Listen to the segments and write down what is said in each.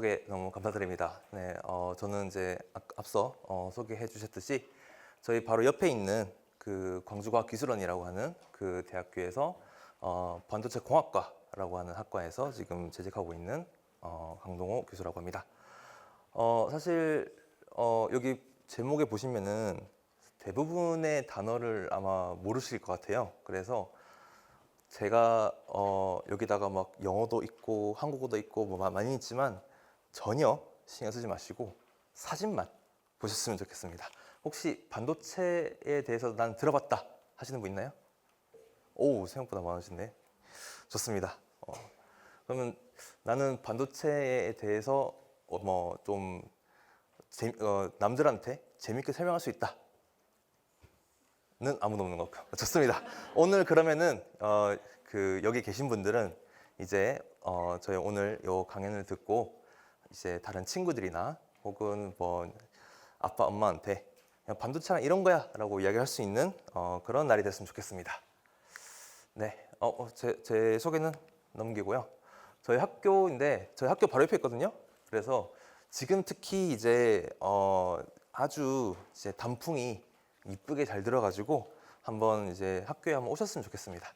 소개 너무 감사드립니다. 네, 저는 이제 앞서 소개해 주셨듯이 저희 바로 옆에 있는 그 광주과학기술원이라고 하는 그 대학교에서 반도체 공학과라고 하는 학과에서 지금 재직하고 있는 강동호 교수라고 합니다. 사실 여기 제목에 보시면은 대부분의 단어를 아마 모르실 것 같아요. 그래서 제가 여기다가 막 영어도 있고 한국어도 있고 뭐 많이 있지만 전혀 신경 쓰지 마시고 사진만 보셨으면 좋겠습니다. 혹시 반도체에 대해서 난 들어봤다 하시는 분 있나요? 오, 생각보다 많으신데 좋습니다. 그러면 나는 반도체에 대해서 뭐좀 남들한테 재밌게 설명할 수 있다 는 아무도 없는 것 같고 좋습니다. 오늘 그러면은 여기 계신 분들은 이제 저희 오늘 요 강연을 듣고 이제 다른 친구들이나 혹은 뭐 아빠 엄마한테 그냥 반도체랑 이런 거야라고 이야기할 수 있는 그런 날이 됐으면 좋겠습니다. 네, 제 소개는 넘기고요. 저희 학교인데 저희 학교 바로 옆에 있거든요. 그래서 지금 특히 이제 아주 이제 단풍이 이쁘게 잘 들어가지고 한번 이제 학교에 한번 오셨으면 좋겠습니다.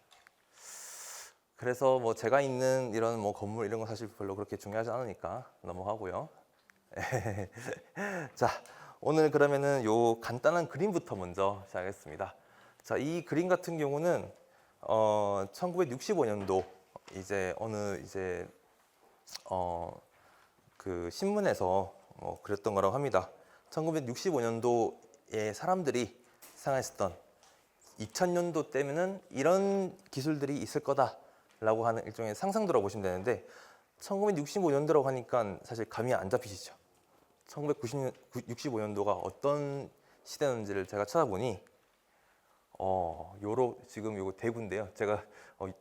그래서 뭐 제가 있는 이런 뭐 건물 이런 거 사실 별로 그렇게 중요하지 않으니까 넘어가고요. 자, 오늘 그러면은 요 간단한 그림부터 먼저 시작하겠습니다. 자, 이 그림 같은 경우는 1965년도 이제 어느 이제 그 신문에서 그랬던 거라고 합니다. 1965년도에 사람들이 생각했던 2000년도 때면은 이런 기술들이 있을 거다라고 하는 일종의 상상도라고 보시면 되는데 1965년도라고 하니까 사실 감이 안 잡히시죠. 1965년도가 어떤 시대였는지를 제가 찾아보니 지금 요거 대구인데요. 제가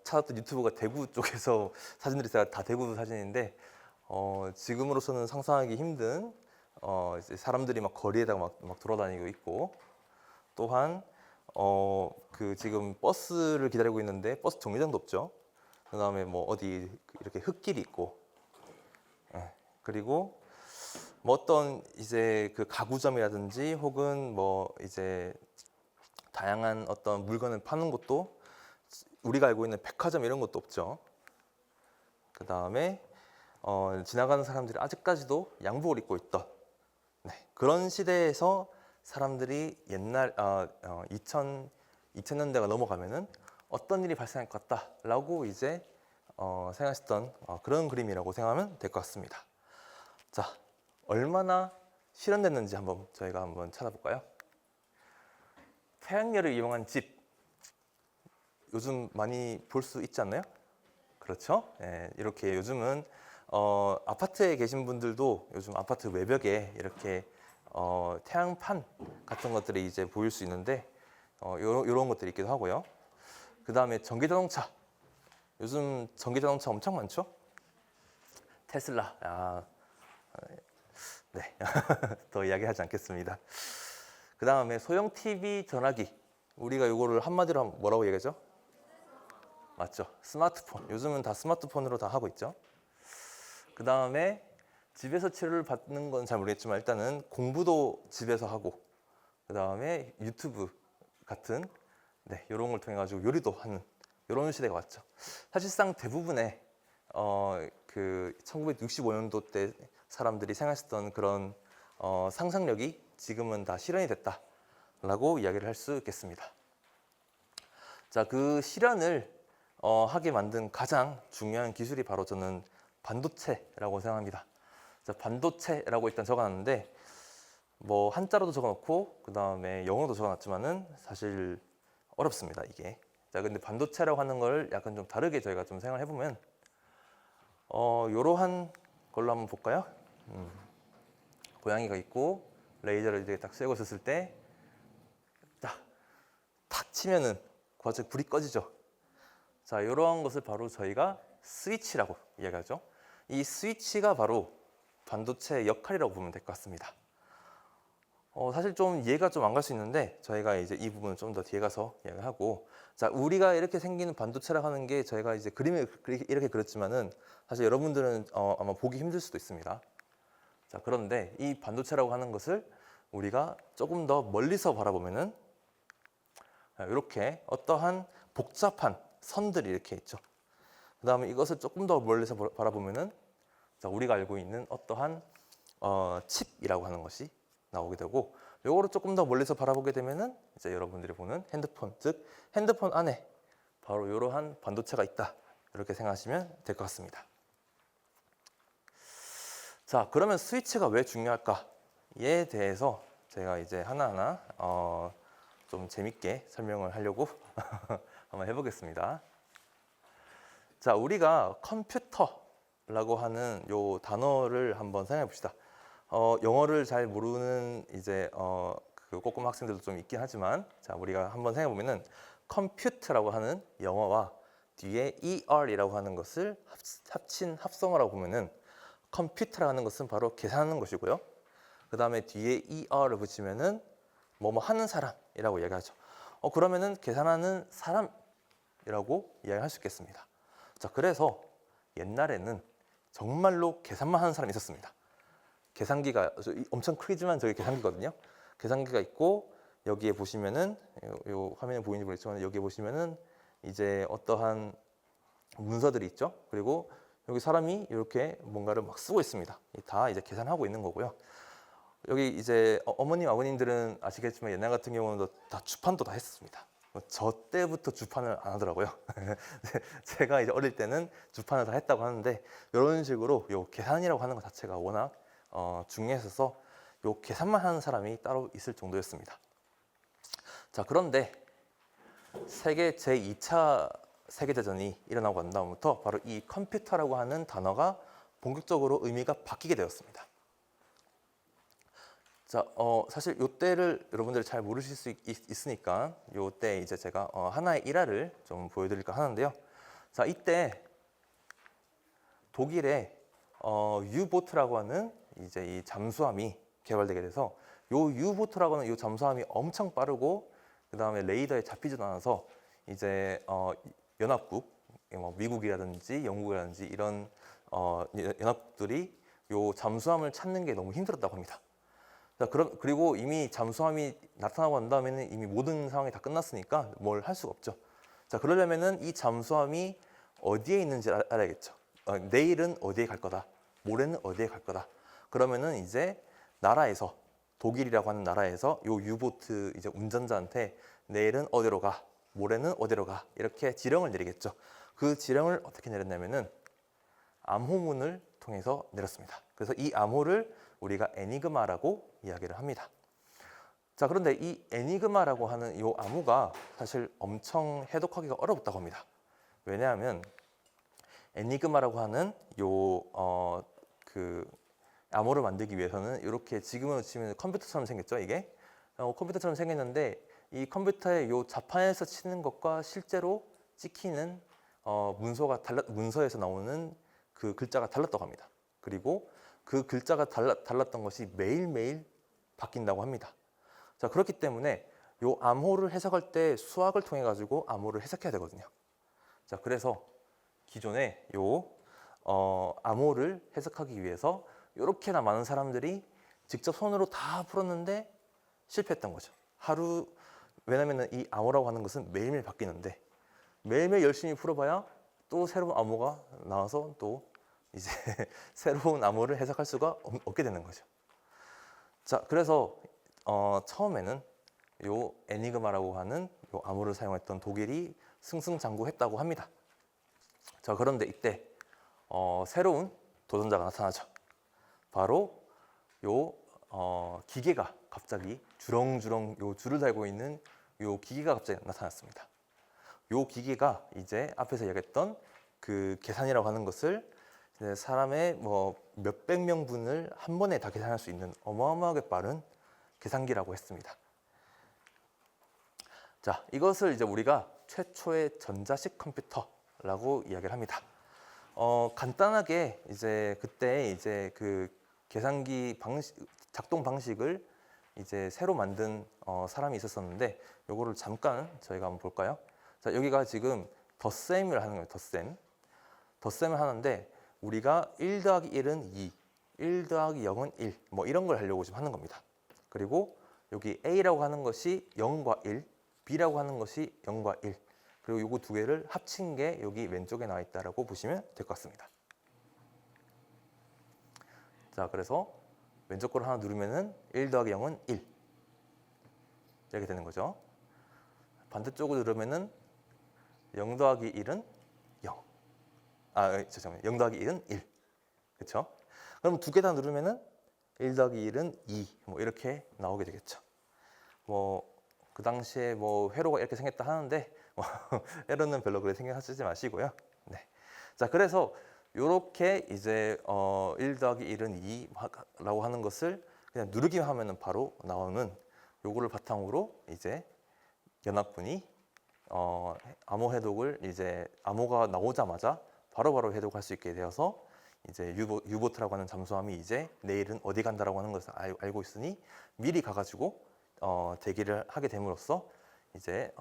찾았던 유튜브가 대구 쪽에서 사진들이 다 대구 사진인데 지금으로서는 상상하기 힘든 이제 사람들이 막 거리에다가 막 돌아다니고 있고 또한 그 지금 버스를 기다리고 있는데 버스 정류장도 없죠. 그 다음에 뭐 어디 이렇게 흙길이 있고 그리고 뭐 어떤 이제 그 가구점이라든지 혹은 뭐 이제 다양한 어떤 물건을 파는 곳도 우리가 알고 있는 백화점 이런 것도 없죠. 그 다음에 지나가는 사람들이 아직까지도 양복을 입고 있던 그런 시대에서 사람들이 옛날 2000년대가 넘어가면은 어떤 일이 발생할 것 같다라고 이제 생각했던 그런 그림이라고 생각하면 될 것 같습니다. 자, 얼마나 실현됐는지 저희가 한번 찾아볼까요? 태양열을 이용한 집 요즘 많이 볼 수 있지 않나요? 그렇죠? 예, 이렇게 요즘은 아파트에 계신 분들도 요즘 아파트 외벽에 이렇게 태양판 같은 것들이 이제 보일 수 있는데 요런 것들이 있기도 하고요. 그 다음에 전기자동차. 요즘 전기자동차 엄청 많죠? 테슬라. 네. 더 이야기하지 않겠습니다. 그 다음에 소형 TV 전화기. 우리가 요거를 한마디로 뭐라고 얘기하죠? 맞죠? 스마트폰. 요즘은 다 스마트폰으로 다 하고 있죠. 그 다음에 집에서 치료를 받는 건 잘 모르겠지만 일단은 공부도 집에서 하고 그 다음에 유튜브 같은 이런 걸 통해 가지고 요리도 하는 이런 시대가 왔죠. 사실상 대부분의 그 1965년도 때 사람들이 생각했던 그런 상상력이 지금은 다 실현이 됐다라고 이야기를 할 수 있겠습니다. 자, 그 실현을 하게 만든 가장 중요한 기술이 바로 저는 반도체라고 생각합니다. 자, 반도체라고 일단 적어놨는데 뭐 한자로도 적어놓고 그 다음에 영어로도 적어놨지만은 사실 어렵습니다 이게. 자, 근데 반도체라고 하는 걸 약간 좀 다르게 저희가 좀 생각을 해보면 요러한 걸로 한번 볼까요? 고양이가 있고 레이저를 이제 딱 쐬고 있었을 때 탁 치면은 갑자기 불이 꺼지죠. 자, 이러한 것을 바로 저희가 스위치라고 이야기하죠. 이 스위치가 바로 반도체의 역할이라고 보면 될 것 같습니다. 사실 좀 이해가 좀 안 갈 수 있는데 저희가 이제 이 부분은 좀 더 뒤에 가서 이야기하고, 자, 우리가 이렇게 생기는 반도체라고 하는 게 저희가 이제 그림을 이렇게 그렸지만은 사실 여러분들은 아마 보기 힘들 수도 있습니다. 자, 그런데 이 반도체라고 하는 것을 우리가 조금 더 멀리서 바라보면은 이렇게 어떠한 복잡한 선들이 이렇게 있죠. 그 다음에 이것을 조금 더 멀리서 바라보면은 자, 우리가 알고 있는 어떠한 칩이라고 하는 것이 나오게 되고, 요거를 조금 더 멀리서 바라보게 되면은 이제 여러분들이 보는 핸드폰, 즉 핸드폰 안에 바로 이러한 반도체가 있다, 이렇게 생각하시면 될 것 같습니다. 자, 그러면 스위치가 왜 중요할까에 대해서 제가 이제 하나하나 좀 재밌게 설명을 하려고 한번 해보겠습니다. 자, 우리가 컴퓨터라고 하는 요 단어를 한번 생각해 봅시다. 영어를 잘 모르는 이제 그 꼬꼬마 학생들도 좀 있긴 하지만, 자, 우리가 한번 생각해 보면은 컴퓨터라고 하는 영어와 뒤에 er이라고 하는 것을 합친 합성어라고 보면은 컴퓨터라고 하는 것은 바로 계산하는 것이고요. 그 다음에 뒤에 er을 붙이면은 뭐뭐 하는 사람이라고 이야기하죠. 그러면은 계산하는 사람이라고 이야기할 수 있겠습니다. 자, 그래서 옛날에는 정말로 계산만 하는 사람이 있었습니다. 계산기가 엄청 크지만 저기 계산기거든요. 계산기가 있고, 여기에 보시면은 요 화면에 보이는지 모르겠지만 여기에 보시면은 이제 어떠한 문서들이 있죠. 그리고 여기 사람이 이렇게 뭔가를 막 쓰고 있습니다. 다 이제 계산하고 있는 거고요. 여기 이제 어머님, 아버님들은 아시겠지만 옛날 같은 경우는 다 주판도 다 했습니다. 저 때부터 주판을 안 하더라고요. 제가 이제 어릴 때는 주판을 다 했다고 하는데, 이런 식으로 요 계산이라고 하는 것 자체가 워낙 중요해서 요 계산만 하는 사람이 따로 있을 정도였습니다. 자, 그런데 세계 제2차 세계대전이 일어나고 난 다음부터 바로 이 컴퓨터라고 하는 단어가 본격적으로 의미가 바뀌게 되었습니다. 자, 사실 요때를 여러분들이 잘 모르실 수 있으니까 요때 이제 제가 하나의 일화를 좀 보여드릴까 하는데요. 자, 이때 독일의 유보트라고 하는 이제 이 잠수함이 개발되게 돼서, 요 유보트라고 하는 요 잠수함이 엄청 빠르고, 그 다음에 레이더에 잡히지도 않아서 이제 연합국, 미국이라든지 영국이라든지 이런 연합국들이 요 잠수함을 찾는 게 너무 힘들었다고 합니다. 자, 그리고 이미 잠수함이 나타나고 난 다음에는 이미 모든 상황이 다 끝났으니까 뭘 할 수가 없죠. 자, 그러려면은 이 잠수함이 어디에 있는지 알아야겠죠. 내일은 어디에 갈 거다, 모레는 어디에 갈 거다. 그러면은 이제 나라에서, 독일이라고 하는 나라에서 요 유보트 이제 운전자한테 내일은 어디로 가, 모레는 어디로 가, 이렇게 지령을 내리겠죠. 그 지령을 어떻게 내렸냐면은 암호문을 통해서 내렸습니다. 그래서 이 암호를 우리가 에니그마라고 이야기를 합니다. 자, 그런데 이 에니그마라고 하는 이 암호가 사실 엄청 해독하기가 어렵다고 합니다. 왜냐하면 에니그마라고 하는 그 암호를 만들기 위해서는 이렇게 지금으로 치면 컴퓨터처럼 생겼죠. 이게 컴퓨터처럼 생겼는데, 이 컴퓨터의 요 자판에서 치는 것과 실제로 찍히는 문서에서 나오는 그 글자가 달랐다고 합니다. 그리고 그 글자가 달랐던 것이 매일매일 바뀐다고 합니다. 자, 그렇기 때문에 요 암호를 해석할 때 수학을 통해 가지고 암호를 해석해야 되거든요. 자, 그래서 기존에 요 암호를 해석하기 위해서 이렇게나 많은 사람들이 직접 손으로 다 풀었는데 실패했던 거죠. 왜냐면은 이 암호라고 하는 것은 매일매일 바뀌는데, 매일매일 열심히 풀어봐야 또 새로운 암호가 나와서 또 이제 새로운 암호를 해석할 수가 없게 되는 거죠. 자, 그래서 처음에는 요 에니그마라고 하는 요 암호를 사용했던 독일이 승승장구했다고 합니다. 자, 그런데 이때 새로운 도전자가 나타나죠. 바로 요 기계가 갑자기 주렁주렁 요 줄을 달고 있는 요 기계가 갑자기 나타났습니다. 요 기계가 이제 앞에서 이야기했던 그 계산이라고 하는 것을 사람의 뭐 몇백 명분을 한 번에 다 계산할 수 있는 어마어마하게 빠른 계산기라고 했습니다. 자, 이것을 이제 우리가 최초의 전자식 컴퓨터라고 이야기를 합니다. 간단하게 이제 그때 이제 그 계산기 작동 방식을 이제 새로 만든 사람이 있었었는데, 요거를 잠깐 저희가 한번 볼까요? 자, 여기가 지금 덧셈을 하는 거예요. 덧셈을 하는데, 우리가 1 더하기 1은 2, 1 더하기 0은 1, 뭐 이런 걸 하려고 지금 하는 겁니다. 그리고 여기 A라고 하는 것이 0과 1, B라고 하는 것이 0과 1, 그리고 요거 두 개를 합친 게 여기 왼쪽에 나와 있다라고 보시면 될 것 같습니다. 자, 그래서 왼쪽 걸 하나 누르면은 1 더하기 0은 1 이렇게 되는 거죠. 반대쪽을 누르면은 0 더하기 1은 0. 죄송합니다. 0 더하기 1은 1. 그렇죠? 그럼 두 개 다 누르면은 1 더하기 1은 2. 뭐 이렇게 나오게 되겠죠. 뭐 그 당시에 뭐 회로가 이렇게 생겼다 하는데 회로는 별로 그렇게 신경 쓰지 마시고요. 네. 자, 그래서 요렇게 이제 1 더하기 1은 2라고 하는 것을 그냥 누르기만 하면은 바로 나오는 요거를 바탕으로 이제 연합분이 암호 해독을 이제 암호가 나오자마자 바로바로 해독할 수 있게 되어서 이제 유보트라고 하는 잠수함이 이제 내일은 어디 간다라고 하는 것을 알고 있으니 미리 가가지고 대기를 하게 됨으로써 이제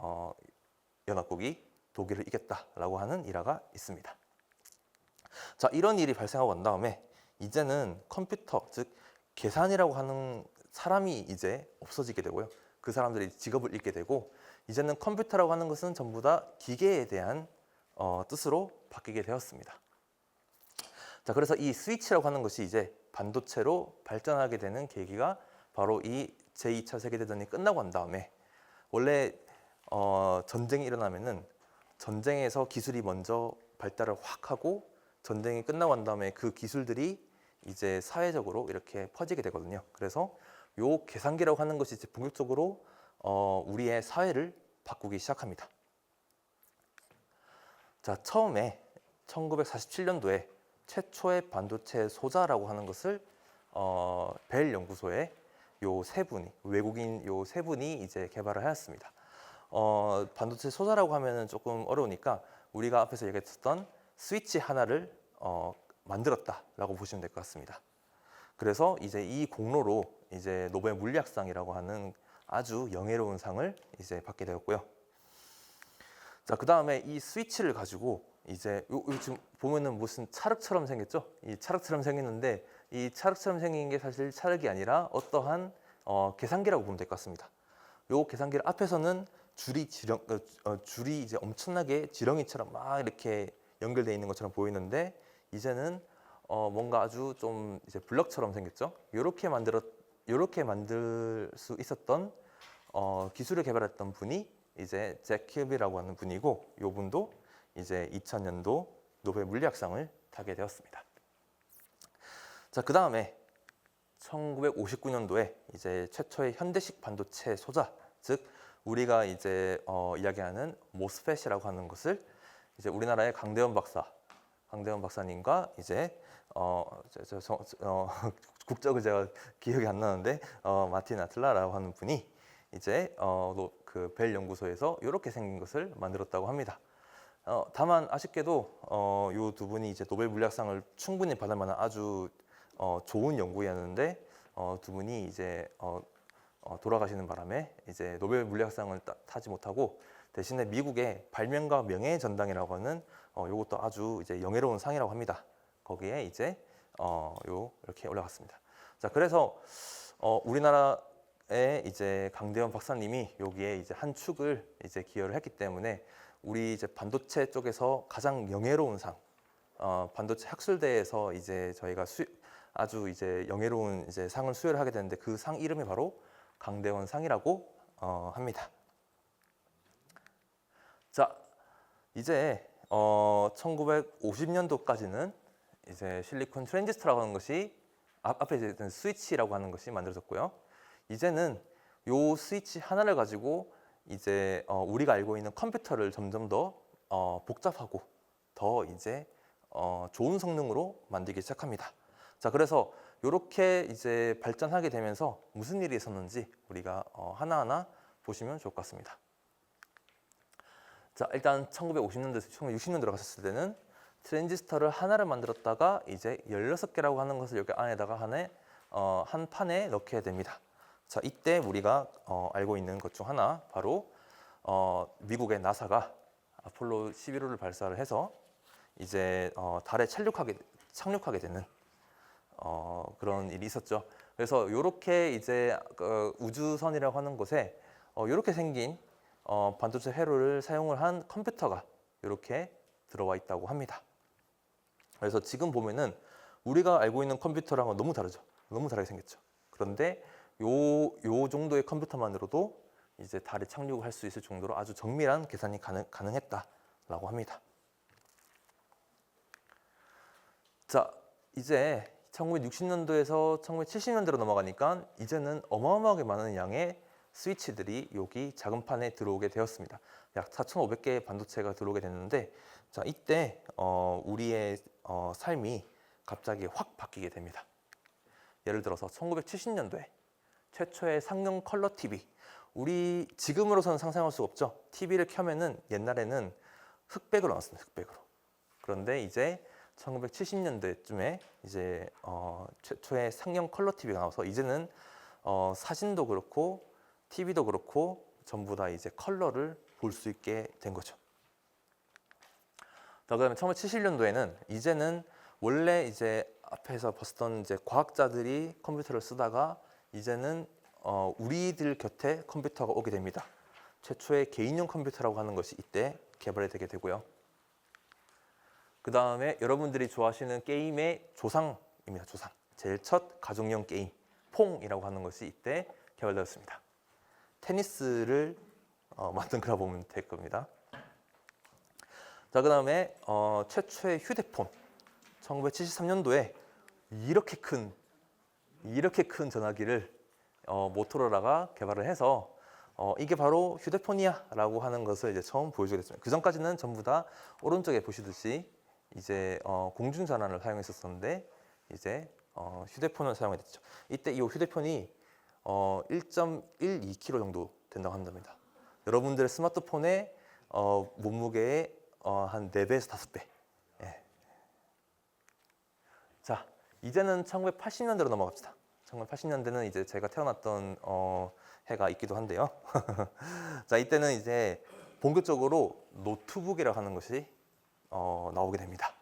연합국이 독일을 이겼다라고 하는 일화가 있습니다. 자, 이런 일이 발생하고 난 다음에 이제는 컴퓨터, 즉 계산이라고 하는 사람이 이제 없어지게 되고요. 그 사람들이 직업을 잃게 되고 이제는 컴퓨터라고 하는 것은 전부 다 기계에 대한 뜻으로 바뀌게 되었습니다. 자, 그래서 이 스위치라고 하는 것이 이제 반도체로 발전하게 되는 계기가 바로 이 제2차 세계대전이 끝나고 난 다음에 원래 전쟁이 일어나면은 전쟁에서 기술이 먼저 발달을 확 하고 전쟁이 끝나고 난 다음에 그 기술들이 이제 사회적으로 이렇게 퍼지게 되거든요. 그래서 요 계산기라고 하는 것이 이제 본격적으로 우리의 사회를 바꾸기 시작합니다. 자, 처음에 1947년도에 최초의 반도체 소자라고 하는 것을 벨 연구소에 요 세 분이, 외국인 요 세 분이 이제 개발을 하였습니다. 반도체 소자라고 하면은 조금 어려우니까 우리가 앞에서 얘기했었던 스위치 하나를 만들었다라고 보시면 될 것 같습니다. 그래서 이제 이 공로로 이제 노벨 물리학상이라고 하는 아주 영예로운 상을 이제 받게 되었고요. 자, 그 다음에 이 스위치를 가지고 이제 요 지금 보면은 무슨 찰흙처럼 생겼죠? 이 찰흙처럼 생겼는데 이 찰흙처럼 생긴 게 사실 찰흙이 아니라 어떠한 계산기라고 보면 될 것 같습니다. 요 계산기를 앞에서는 줄이 이제 엄청나게 지렁이처럼 막 이렇게 연결되어 있는 것처럼 보이는데 이제는 뭔가 아주 좀 이제 블럭처럼 생겼죠. 요렇게 만들 수 있었던 기술을 개발했던 분이 이제 잭 킬비라고 하는 분이고, 요 분도 이제 2000년도 노벨 물리학상을 타게 되었습니다. 자, 그 다음에 1959년도에 이제 최초의 현대식 반도체 소자, 즉 우리가 이제 이야기하는 모스펫이라고 하는 것을 이제 우리나라의 강대원 박사님과 이제 국적을 제가 기억이 안 나는데 마틴 아틀라라고 하는 분이 이제 그 벨 연구소에서 이렇게 생긴 것을 만들었다고 합니다. 다만 아쉽게도 이 두 분이 이제 노벨 물리학상을 충분히 받을 만한 아주 좋은 연구였는데 두 분이 이제 돌아가시는 바람에 이제 노벨 물리학상을 타지 못하고 대신에 미국의 발명가 명예의 전당이라고 하는 이것도 아주 이제 영예로운 상이라고 합니다. 거기에 이제 이렇게 올라갔습니다. 자, 그래서 우리나라의 이제 강대원 박사님이 여기에 이제 한 축을 이제 기여를 했기 때문에 우리 이제 반도체 쪽에서 가장 영예로운 상, 반도체 학술대에서 이제 저희가 아주 이제 영예로운 이제 상을 수여를 하게 되는데 그 상 이름이 바로 강대원 상이라고 합니다. 자, 이제 1950년도까지는 이제 실리콘 트랜지스터라고 하는 것이 앞에 이제 스위치라고 하는 것이 만들어졌고요. 이제는 요 스위치 하나를 가지고 이제 우리가 알고 있는 컴퓨터를 점점 더 복잡하고 더 이제 좋은 성능으로 만들기 시작합니다. 자, 그래서 이렇게 이제 발전하게 되면서 무슨 일이 있었는지 우리가 하나하나 보시면 좋을 것 같습니다. 자, 일단 1950년대에서 1960년대로 들어갔을 때는 트랜지스터를 하나를 만들었다가 이제 16개라고 하는 것을 여기 안에다가 한 판에 넣게 됩니다. 자, 이때 우리가 알고 있는 것 중 하나 바로 미국의 나사가 아폴로 11호를 발사를 해서 이제 달에 착륙하게 되는 그런 일이 있었죠. 그래서 이렇게 이제 우주선이라고 하는 곳에 이렇게 생긴 반도체 회로를 사용을 한 컴퓨터가 이렇게 들어와 있다고 합니다. 그래서 지금 보면은 우리가 알고 있는 컴퓨터랑은 너무 다르죠. 너무 다르게 생겼죠. 그런데 요 정도의 컴퓨터만으로도 이제 달에 착륙을 할 수 있을 정도로 아주 정밀한 계산이 가능했다라고 합니다. 자, 이제 1960년도에서 1970년대로 넘어가니까 이제는 어마어마하게 많은 양의 스위치들이 여기 작은 판에 들어오게 되었습니다. 약 4,500개의 반도체가 들어오게 됐는데, 자, 이때 우리의 삶이 갑자기 확 바뀌게 됩니다. 예를 들어서 1970년도에 최초의 상용 컬러 TV, 우리 지금으로서는 상상할 수가 없죠. TV를 켜면은 옛날에는 흑백으로 나왔습니다. 흑백으로. 그런데 이제 1970년대쯤에 이제 최초의 상용 컬러 TV가 나와서 이제는 사진도 그렇고 TV도 그렇고 전부 다 이제 컬러를 볼 수 있게 된 거죠. 그다음에 1970년도에는 이제는 원래 이제 앞에서 봤던 이제 과학자들이 컴퓨터를 쓰다가 이제는 우리들 곁에 컴퓨터가 오게 됩니다. 최초의 개인용 컴퓨터라고 하는 것이 이때 개발이 되게 되고요. 그 다음에 여러분들이 좋아하시는 게임의 조상입니다. 조상. 제일 첫 가정용 게임, 퐁이라고 하는 것이 이때 개발되었습니다. 테니스를 만든 거라 보면 될 겁니다. 자, 그 다음에 최초의 휴대폰. 1973년도에 이렇게 큰 전화기를 모토로라가 개발을 해서 이게 바로 휴대폰이야 라고 하는 것을 이제 처음 보여주게 됐습니다. 그 전까지는 전부 다 오른쪽에 보시듯이 이제 공중전화를 사용했었는데 이제 휴대폰을 사용했죠. 이때 이 휴대폰이 1.12kg 정도 된다고 한답니다. 여러분들의 스마트폰의 몸무게의 한 4배에서 5배. 예. 자, 이제는 1980년대로 넘어갑시다. 1980년대는 이제 제가 태어났던 해가 있기도 한데요. 자, 이때는 이제 본격적으로 노트북이라고 하는 것이 나오게 됩니다.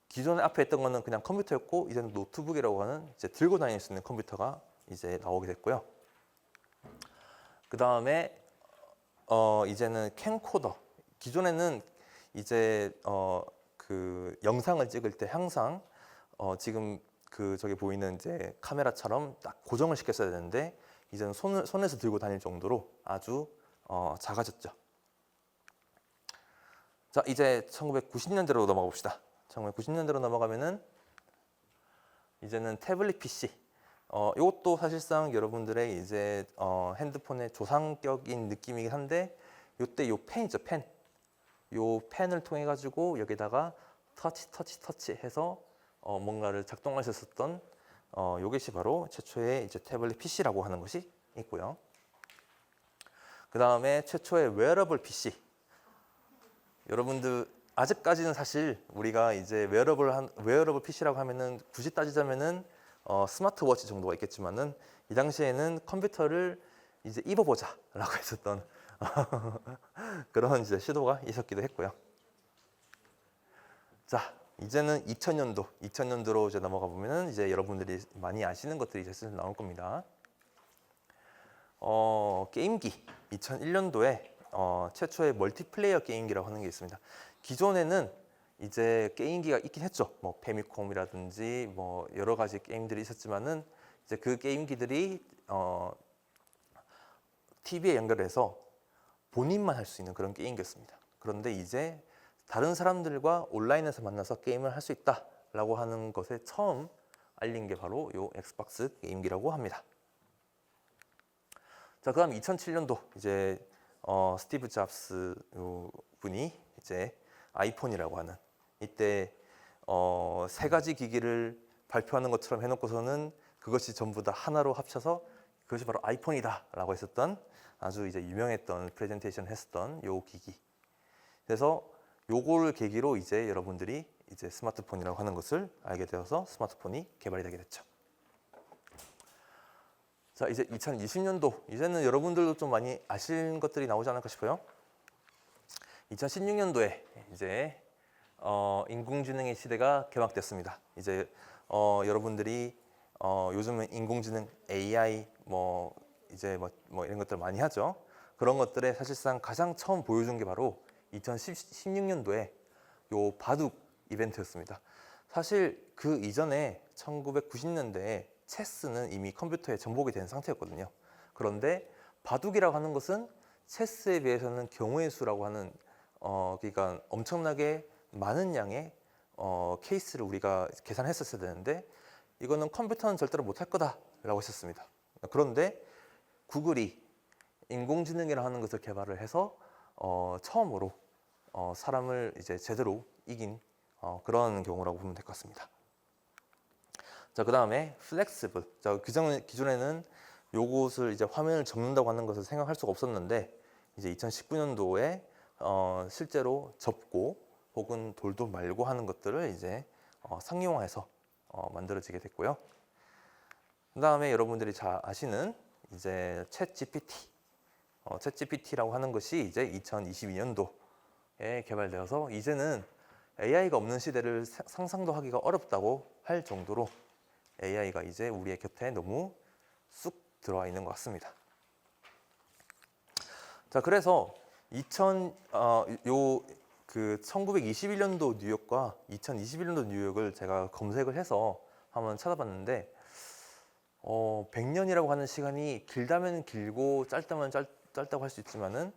기존에 앞에 했던 거는 그냥 컴퓨터였고 이제는 노트북이라고 하는 이제 들고 다닐 수 있는 컴퓨터가 이제 나오게 됐고요. 그 다음에 이제는 캠코더. 기존에는 이제 그 영상을 찍을 때 항상 지금 저기 보이는 이제 카메라처럼 딱 고정을 시켰어야 되는데 이제는 손에서 들고 다닐 정도로 아주 작아졌죠. 자, 이제 1990년대로 넘어가 봅시다. 1990년대로 넘어가면은 이제는 태블릿 PC. 이것도 사실상 여러분들의 이제 핸드폰의 조상격인 느낌이긴 한데 이때 요 펜이죠, 펜. 요 펜을 통해 가지고 여기다가 터치 해서 뭔가를 작동할 수 있었던 요것이 바로 최초의 이제 태블릿 PC라고 하는 것이 있고요. 그 다음에 최초의 웨어러블 PC. 여러분들 아직까지는 사실 우리가 이제 웨어러블 PC라고 하면은 굳이 따지자면은 스마트워치 정도가 있겠지만은 이 당시에는 컴퓨터를 이제 입어보자라고 했었던 그런 이제 시도가 있었기도 했고요. 자, 이제는 2000년도로 이제 넘어가 보면은 이제 여러분들이 많이 아시는 것들이 이제 슬슬 나올 겁니다. 게임기 2001년도에 최초의 멀티플레이어 게임기라고 하는 게 있습니다. 기존에는 이제 게임기가 있긴 했죠. 뭐 페미콤이라든지 뭐 여러 가지 게임들이 있었지만은 이제 그 게임기들이 TV에 연결해서 본인만 할 수 있는 그런 게임기였습니다. 그런데 이제 다른 사람들과 온라인에서 만나서 게임을 할 수 있다라고 하는 것에 처음 알린 게 바로 요 엑스박스 게임기라고 합니다. 자, 그다음 2007년도 이제 스티브 잡스 분이 이제 아이폰이라고 하는 이때 세 가지 기기를 발표하는 것처럼 해놓고서는 그것이 전부 다 하나로 합쳐서 그것이 바로 아이폰이다라고 했었던 아주 이제 유명했던 프레젠테이션 했었던 요 기기. 그래서 요거를 계기로 이제 여러분들이 이제 스마트폰이라고 하는 것을 알게 되어서 스마트폰이 개발이 되게 됐죠. 자, 이제 2020년도 이제는 여러분들도 좀 많이 아실 것들이 나오지 않을까 싶어요. 2016년도에 이제 인공지능의 시대가 개막됐습니다. 이제 여러분들이 요즘은 인공지능 AI 뭐 이런 것들 많이 하죠. 그런 것들에 사실상 가장 처음 보여준 게 바로 2016년도에 요 바둑 이벤트였습니다. 사실 그 이전에 1990년대에 체스는 이미 컴퓨터에 정복이 된 상태였거든요. 그런데 바둑이라고 하는 것은 체스에 비해서는 경우의 수라고 하는 그러니까 엄청나게 많은 양의 케이스를 우리가 계산했었어야 되는데 이거는 컴퓨터는 절대로 못할 거다라고 했었습니다. 그런데 구글이 인공지능이라고 하는 것을 개발을 해서 처음으로 사람을 이제 제대로 이긴 그런 경우라고 보면 될 것 같습니다. 자, 그 다음에 플렉시블. 자, 기존에는 요것을 이제 화면을 접는다고 하는 것을 생각할 수가 없었는데 이제 2019년도에 실제로 접고 혹은 돌도 말고 하는 것들을 이제 상용화해서 만들어지게 됐고요. 그 다음에 여러분들이 잘 아시는 이제 챗 GPT. 챗 GPT라고 하는 것이 이제 2022년도에 개발되어서 이제는 AI가 없는 시대를 상상도 하기가 어렵다고 할 정도로 AI가 이제 우리의 곁에 너무 쑥 들어와 있는 것 같습니다. 자, 그래서 1921년도 뉴욕과 2021년도 뉴욕을 제가 검색을 해서 한번 찾아봤는데 100년이라고 하는 시간이 길다면 길고 짧다면 짧다고 할 수 있지만은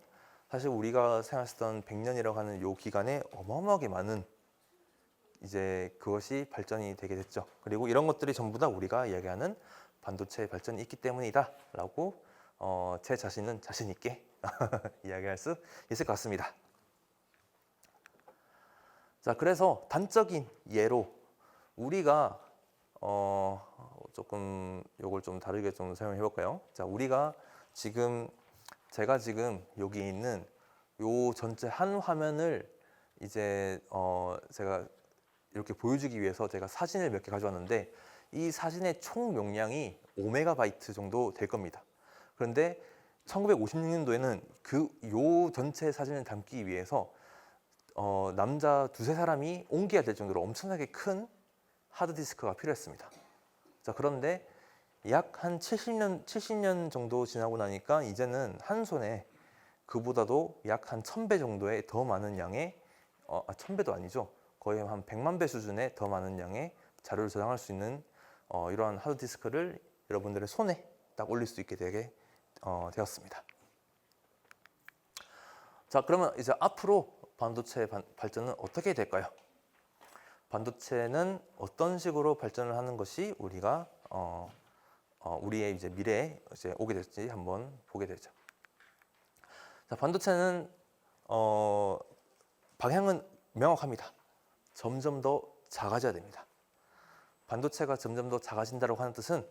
사실 우리가 생각했던 100년이라고 하는 요 기간에 어마어마하게 많은 이제 그것이 발전이 되게 됐죠. 그리고 이런 것들이 전부 다 우리가 이야기하는 반도체 발전이 있기 때문이다라고 제 자신은 자신 있게 이야기할 수 있을 것 같습니다. 자, 그래서 단적인 예로 우리가 조금 요걸 좀 다르게 좀 설명해 볼까요? 자, 우리가 제가 지금 여기 있는 요 전체 한 화면을 이제 제가 이렇게 보여주기 위해서 제가 사진을 몇 개 가져왔는데 이 사진의 총 용량이 5메가바이트 정도 될 겁니다. 그런데 1956년도에는 요 전체 사진을 담기 위해서 남자 두세 사람이 옮겨야 될 정도로 엄청나게 큰 하드디스크가 필요했습니다. 자, 그런데 약 한 70년 정도 지나고 나니까 이제는 한 손에 그보다도 약 한 1000배 정도의 더 많은 양의 1000배도 아니죠. 거의 한 100만 배 수준의 더 많은 양의 자료를 저장할 수 있는 이러한 하드디스크를 여러분들의 손에 딱 올릴 수 있게 되었습니다. 자, 그러면 이제 앞으로 반도체 발전은 어떻게 될까요? 반도체는 어떤 식으로 발전을 하는 것이 우리가 우리의 이제 미래에 이제 오게 될지 한번 보게 되죠. 자, 반도체는 방향은 명확합니다. 점점 더 작아져야 됩니다. 반도체가 점점 더 작아진다고 하는 뜻은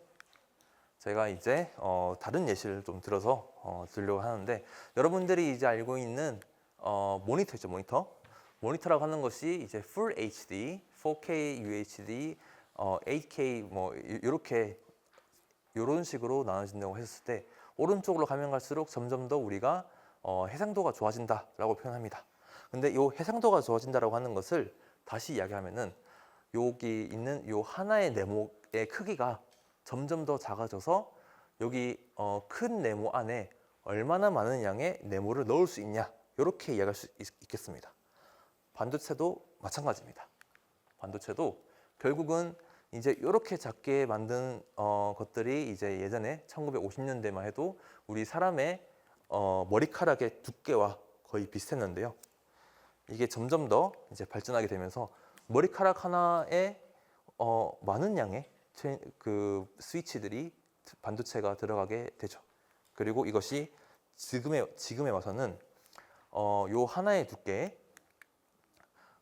제가 이제 다른 예시를 좀 들어서 들려고 하는데 여러분들이 이제 알고 있는 모니터 있죠, 모니터라고 하는 것이 이제 Full HD, 4K UHD, 8K 뭐 이렇게 이런 식으로 나눠진다고 했을 때 오른쪽으로 가면 갈수록 점점 더 우리가 해상도가 좋아진다라고 표현합니다. 근데 이 해상도가 좋아진다라고 하는 것을 다시 이야기하면은 여기 있는 요 하나의 네모의 크기가 점점 더 작아져서 여기 큰 네모 안에 얼마나 많은 양의 네모를 넣을 수 있냐 이렇게 이야기할 수 있겠습니다. 반도체도 마찬가지입니다. 반도체도 결국은 이제 이렇게 작게 만든 것들이 이제 예전에 1950년대만 해도 우리 사람의 머리카락의 두께와 거의 비슷했는데요. 이게 점점 더 이제 발전하게 되면서 머리카락 하나에 많은 양의 그 스위치들이 반도체가 들어가게 되죠. 그리고 이것이 지금에 와서는 요 하나의 두께에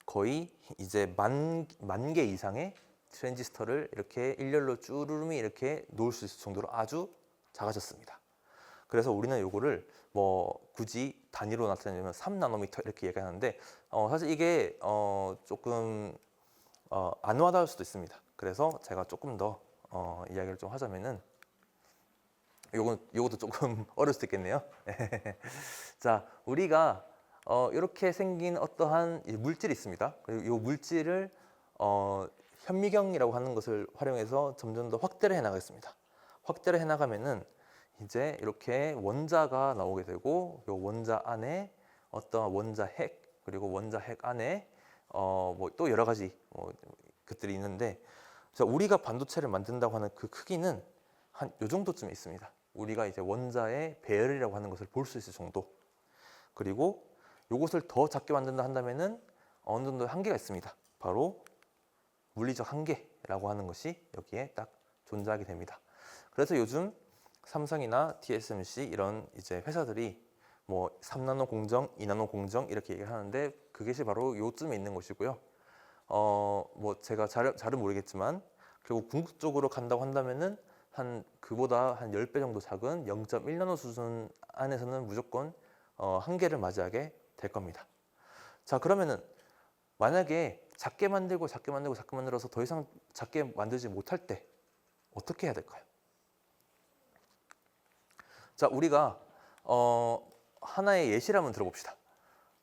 거의 이제 만 개 이상의 트랜지스터를 이렇게 일렬로 쭈루rum이 이렇게 놓을 수 있을 정도로 아주 작아졌습니다. 그래서 우리는 요거를 뭐 굳이 단위로 나타내면 3나노미터 이렇게 얘기하는데 사실 이게 조금 안 와닿을 수도 있습니다. 그래서 제가 조금 더 이야기를 좀 하자면은 요것도 조금 어려울 수도 있겠네요. 자, 우리가 이렇게 생긴 어떠한 물질이 있습니다. 그리고 이 물질을 현미경이라고 하는 것을 활용해서 점점 더 확대를 해 나가겠습니다. 확대를 해 나가면은 이제 이렇게 원자가 나오게 되고 이 원자 안에 어떤 원자 핵 그리고 원자 핵 안에 뭐 또 여러 가지 것들이 있는데 자, 우리가 반도체를 만든다고 하는 그 크기는 한 요 정도쯤에 있습니다. 우리가 이제 원자의 배열이라고 하는 것을 볼 수 있을 정도. 그리고 이것을 더 작게 만든다 한다면은 어느 정도 한계가 있습니다. 바로 물리적 한계라고 하는 것이 여기에 딱 존재하게 됩니다. 그래서 요즘 삼성이나 TSMC 이런 이제 회사들이 뭐 3나노 공정, 2나노 공정 이렇게 얘기를 하는데 그것이 바로 요쯤에 있는 것이고요. 뭐 제가 잘은 모르겠지만 결국 궁극적으로 간다고 한다면은 한 그보다 한 10배 정도 작은 0.1나노 수준 안에서는 무조건 한계를 맞이하게 될 겁니다. 자, 그러면은 만약에 작게 만들고 작게 만들고 작게 만들어서 더 이상 작게 만들지 못할 때 어떻게 해야 될까요? 자, 우리가 하나의 예시를 한번 들어봅시다.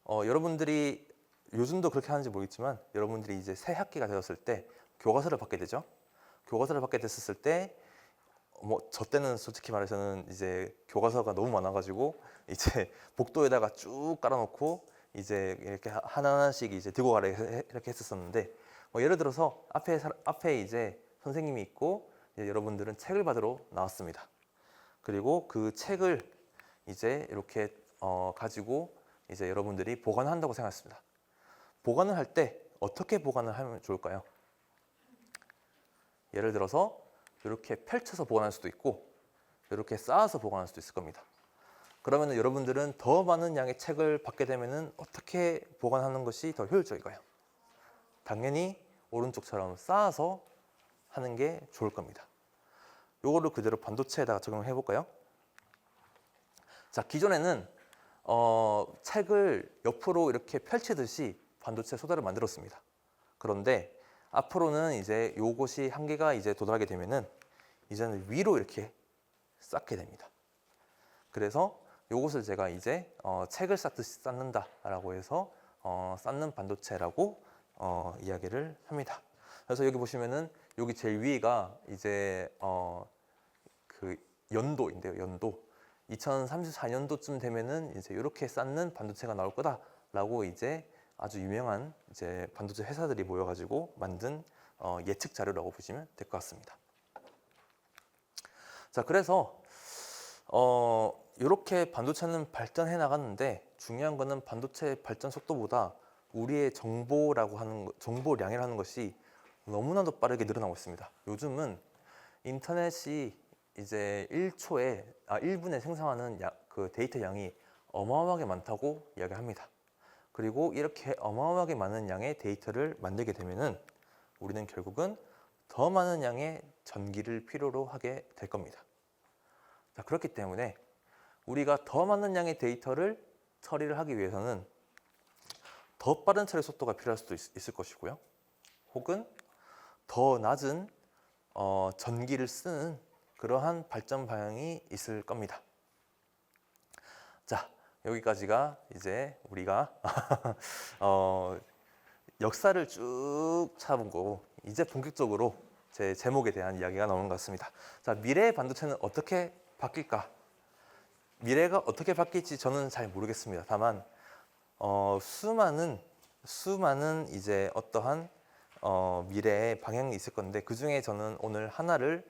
여러분들이 요즘도 그렇게 하는지 모르겠지만 여러분들이 이제 새 학기가 되었을 때 교과서를 받게 되죠. 교과서를 받게 됐을 때 뭐 저 때는 솔직히 말해서는 이제 교과서가 너무 많아가지고 이제 복도에다가 쭉 깔아놓고 이제 이렇게 하나하나씩 이제 들고 가라 이렇게 했었는데 예를 들어서 앞에 이제 선생님이 있고 이제 여러분들은 책을 받으러 나왔습니다. 그리고 그 책을 이제 이렇게 가지고 이제 여러분들이 보관을 한다고 생각했습니다. 보관을 할 때 어떻게 보관을 하면 좋을까요? 예를 들어서 이렇게 펼쳐서 보관할 수도 있고 이렇게 쌓아서 보관할 수도 있을 겁니다. 그러면 여러분들은 더 많은 양의 책을 받게 되면 어떻게 보관하는 것이 더 효율적일까요? 당연히 오른쪽처럼 쌓아서 하는 게 좋을 겁니다. 이거를 그대로 반도체에다가 적용해 볼까요? 자, 기존에는 책을 옆으로 이렇게 펼치듯이 반도체 소다를 만들었습니다. 그런데 앞으로는 이제 요것이 한계가 이제 도달하게 되면은 이제는 위로 이렇게 쌓게 됩니다. 그래서 요것을 제가 이제 책을 쌓듯이 쌓는다라고 해서 쌓는 반도체라고 이야기를 합니다. 그래서 여기 보시면은 여기 제일 위가 이제 그 연도인데요. 연도 2034년도쯤 되면은 이제 이렇게 쌓는 반도체가 나올 거다라고 이제 아주 유명한 이제 반도체 회사들이 모여가지고 만든 예측 자료라고 보시면 될 것 같습니다. 자, 그래서 이렇게 반도체는 발전해 나갔는데 중요한 거는 반도체 발전 속도보다 우리의 정보량이라는 것이 너무나도 빠르게 늘어나고 있습니다. 요즘은 인터넷이 이제 1분에 생성하는 그 데이터 양이 어마어마하게 많다고 이야기합니다. 그리고 이렇게 어마어마하게 많은 양의 데이터를 만들게 되면은 우리는 결국은 더 많은 양의 전기를 필요로 하게 될 겁니다. 자, 그렇기 때문에 우리가 더 많은 양의 데이터를 처리를 하기 위해서는 더 빠른 처리 속도가 필요할 수도 있을 것이고요. 혹은 더 낮은 전기를 쓰는 그러한 발전 방향이 있을 겁니다. 자, 여기까지가 이제 우리가 역사를 쭉 찾아보고 이제 본격적으로 제 제목에 대한 이야기가 나오는 것 같습니다. 자, 미래의 반도체는 어떻게 바뀔까? 미래가 어떻게 바뀔지 저는 잘 모르겠습니다. 다만 수많은 이제 어떠한 미래의 방향이 있을 건데 그 중에 저는 오늘 하나를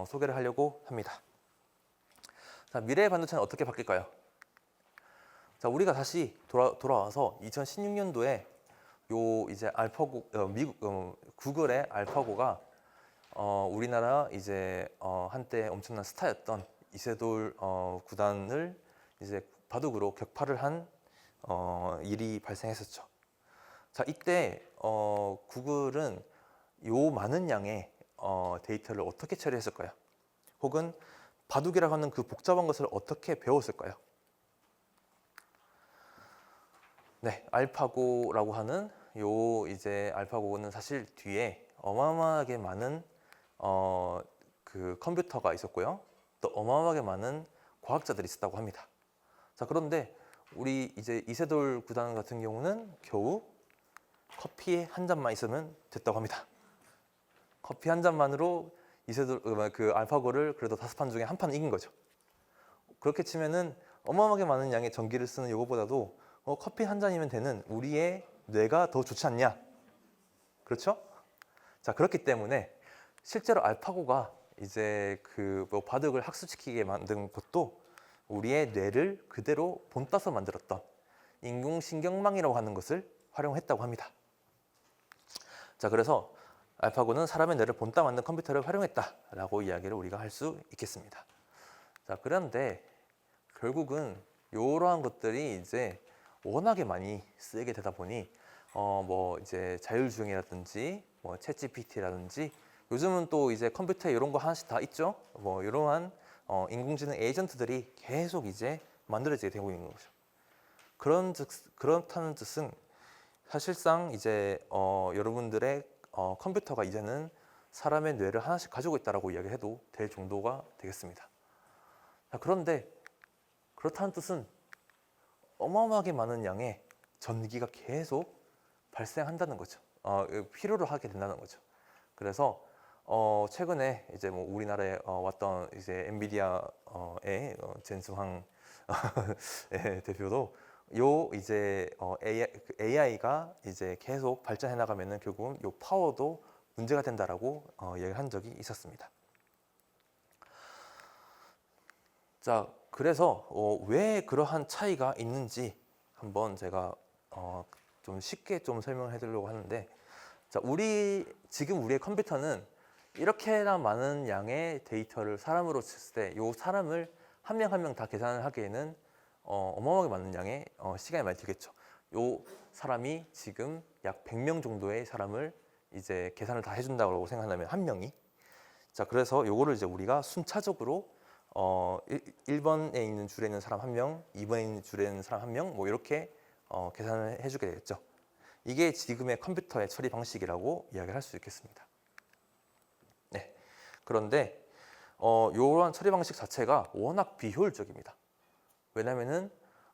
소개를 하려고 합니다. 자, 미래의 반도체는 어떻게 바뀔까요? 자, 우리가 다시 돌아와서 2016년도에 요 이제 알파고 구글의 알파고가 우리나라 이제 한때 엄청난 스타였던 이세돌 구단을 이제 바둑으로 격파를 한 일이 발생했었죠. 자, 이때 구글은 요 많은 양의 데이터를 어떻게 처리했을까요? 혹은 바둑이라고 하는 그 복잡한 것을 어떻게 배웠을까요? 네, 알파고라고 하는 요 이제 알파고는 사실 뒤에 어마어마하게 많은 그 컴퓨터가 있었고요. 또 어마어마하게 많은 과학자들이 있었다고 합니다. 자, 그런데 우리 이제 이세돌 구단 같은 경우는 겨우 커피 한 잔만 있으면 됐다고 합니다. 커피 한 잔만으로 그 알파고를 그래도 5판 중에 한 판 이긴 거죠. 그렇게 치면은 어마어마하게 많은 양의 전기를 쓰는 이거보다도 커피 한 잔이면 되는 우리의 뇌가 더 좋지 않냐? 그렇죠? 자, 그렇기 때문에 실제로 알파고가 이제 그 바둑을 학습시키게 만든 것도 우리의 뇌를 그대로 본따서 만들었던 인공신경망이라고 하는 것을 활용했다고 합니다. 자, 그래서 알파고는 사람의 뇌를 본따 만든 컴퓨터를 활용했다라고 이야기를 우리가 할 수 있겠습니다. 자, 그런데 결국은 이러한 것들이 이제 워낙에 많이 쓰이게 되다 보니 뭐 이제 자율주행이라든지 뭐 챗GPT라든지 요즘은 또 이제 컴퓨터에 이런 거 하나씩 다 있죠. 뭐 이러한 인공지능 에이전트들이 계속 이제 만들어지게 되고 있는 거죠. 그렇다는 뜻은 사실상 이제 여러분들의 컴퓨터가 이제는 사람의 뇌를 하나씩 가지고 있다라고 이야기해도 될 정도가 되겠습니다. 자, 그런데 그렇다는 뜻은 어마어마하게 많은 양의 전기가 계속 발생한다는 거죠. 필요로 하게 된다는 거죠. 그래서 최근에 이제 뭐 우리나라에 왔던 이제 엔비디아의 젠스황 대표도 요 이제 AI가 이제 계속 발전해 나가면은 결국은 요 파워도 문제가 된다라고 얘기한 적이 있었습니다. 자, 그래서 왜 그러한 차이가 있는지 한번 제가 좀 쉽게 좀 설명을 해드리려고 하는데, 자, 지금 우리의 컴퓨터는 이렇게나 많은 양의 데이터를 사람으로 쳤을 때 이 사람을 한 명 한 명 다 계산을 하기에는 어마어마하게 많은 양의 시간이 많이 들겠죠. 이 사람이 지금 약 100명 정도의 사람을 이제 계산을 다 해준다고 생각하면 한 명이, 자, 그래서 요거를 이제 우리가 순차적으로 1번에 있는 줄에 있는 사람 한 명, 2번에 있는 줄에 있는 사람 한 명, 뭐 이렇게 계산을 해주게 되겠죠. 이게 지금의 컴퓨터의 처리 방식이라고 이야기를 할 수 있겠습니다. 네. 그런데 이러한 처리 방식 자체가 워낙 비효율적입니다. 왜냐면은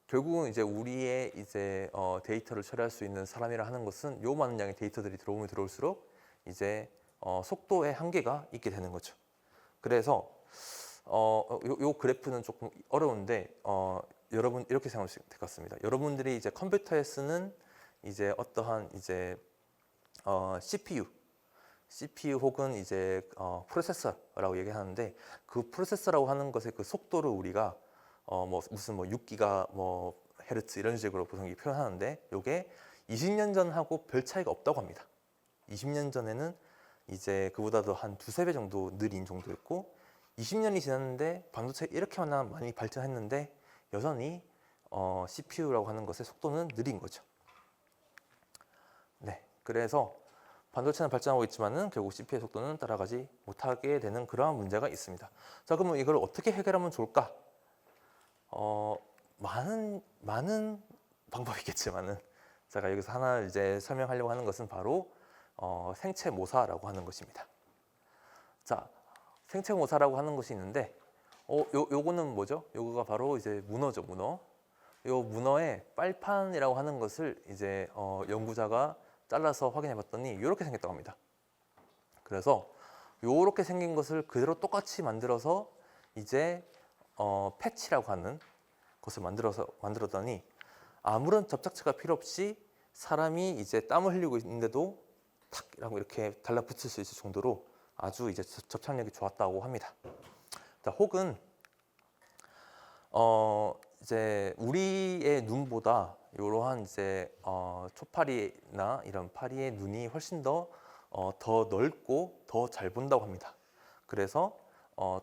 결국은 이제 우리의 이제 데이터를 처리할 수 있는 사람이라 하는 것은 요 많은 양의 데이터들이 들어오면 들어올수록 이제 속도의 한계가 있게 되는 거죠. 그래서 요 그래프는 조금 어려운데 여러분 이렇게 생각하시면 될 것 같습니다. 여러분들이 이제 컴퓨터에 쓰는 이제 어떠한 이제 CPU 혹은 이제 프로세서라고 얘기하는데, 그 프로세서라고 하는 것의 그 속도를 우리가 뭐 무슨 뭐 6기가 뭐 헤르츠 이런 식으로 보통 표현하는데, 이게 20년 전하고 별 차이가 없다고 합니다. 20년 전에는 이제 그보다도 한 2~3배 정도 느린 정도였고, 20년이 지났는데 반도체 이렇게 많이 발전했는데 여전히 CPU라고 하는 것의 속도는 느린 거죠. 네, 그래서 반도체는 발전하고 있지만은 결국 CPU의 속도는 따라가지 못하게 되는 그러한 문제가 있습니다. 자, 그러면 이걸 어떻게 해결하면 좋을까? 많은 방법이 있겠지만은 제가 여기서 하나 이제 설명하려고 하는 것은 바로 생체 모사라고 하는 것입니다. 자, 생체 모사라고 하는 것이 있는데, 요거는 뭐죠? 요거가 바로 이제 문어죠, 문어. 요 문어의 빨판이라고 하는 것을 이제 연구자가 잘라서 확인해 봤더니 이렇게 생겼다고 합니다. 그래서 요렇게 생긴 것을 그대로 똑같이 만들어서 이제 패치라고 하는 것을 만들었더니 아무런 접착제가 필요 없이 사람이 이제 땀을 흘리고 있는데도 탁 이렇게 달라붙을 수 있을 정도로 아주 이제 접착력이 좋았다고 합니다. 자, 혹은 이제 우리의 눈보다 이러한 이제 초파리나 이런 파리의 눈이 훨씬 더 넓고 더 잘 본다고 합니다. 그래서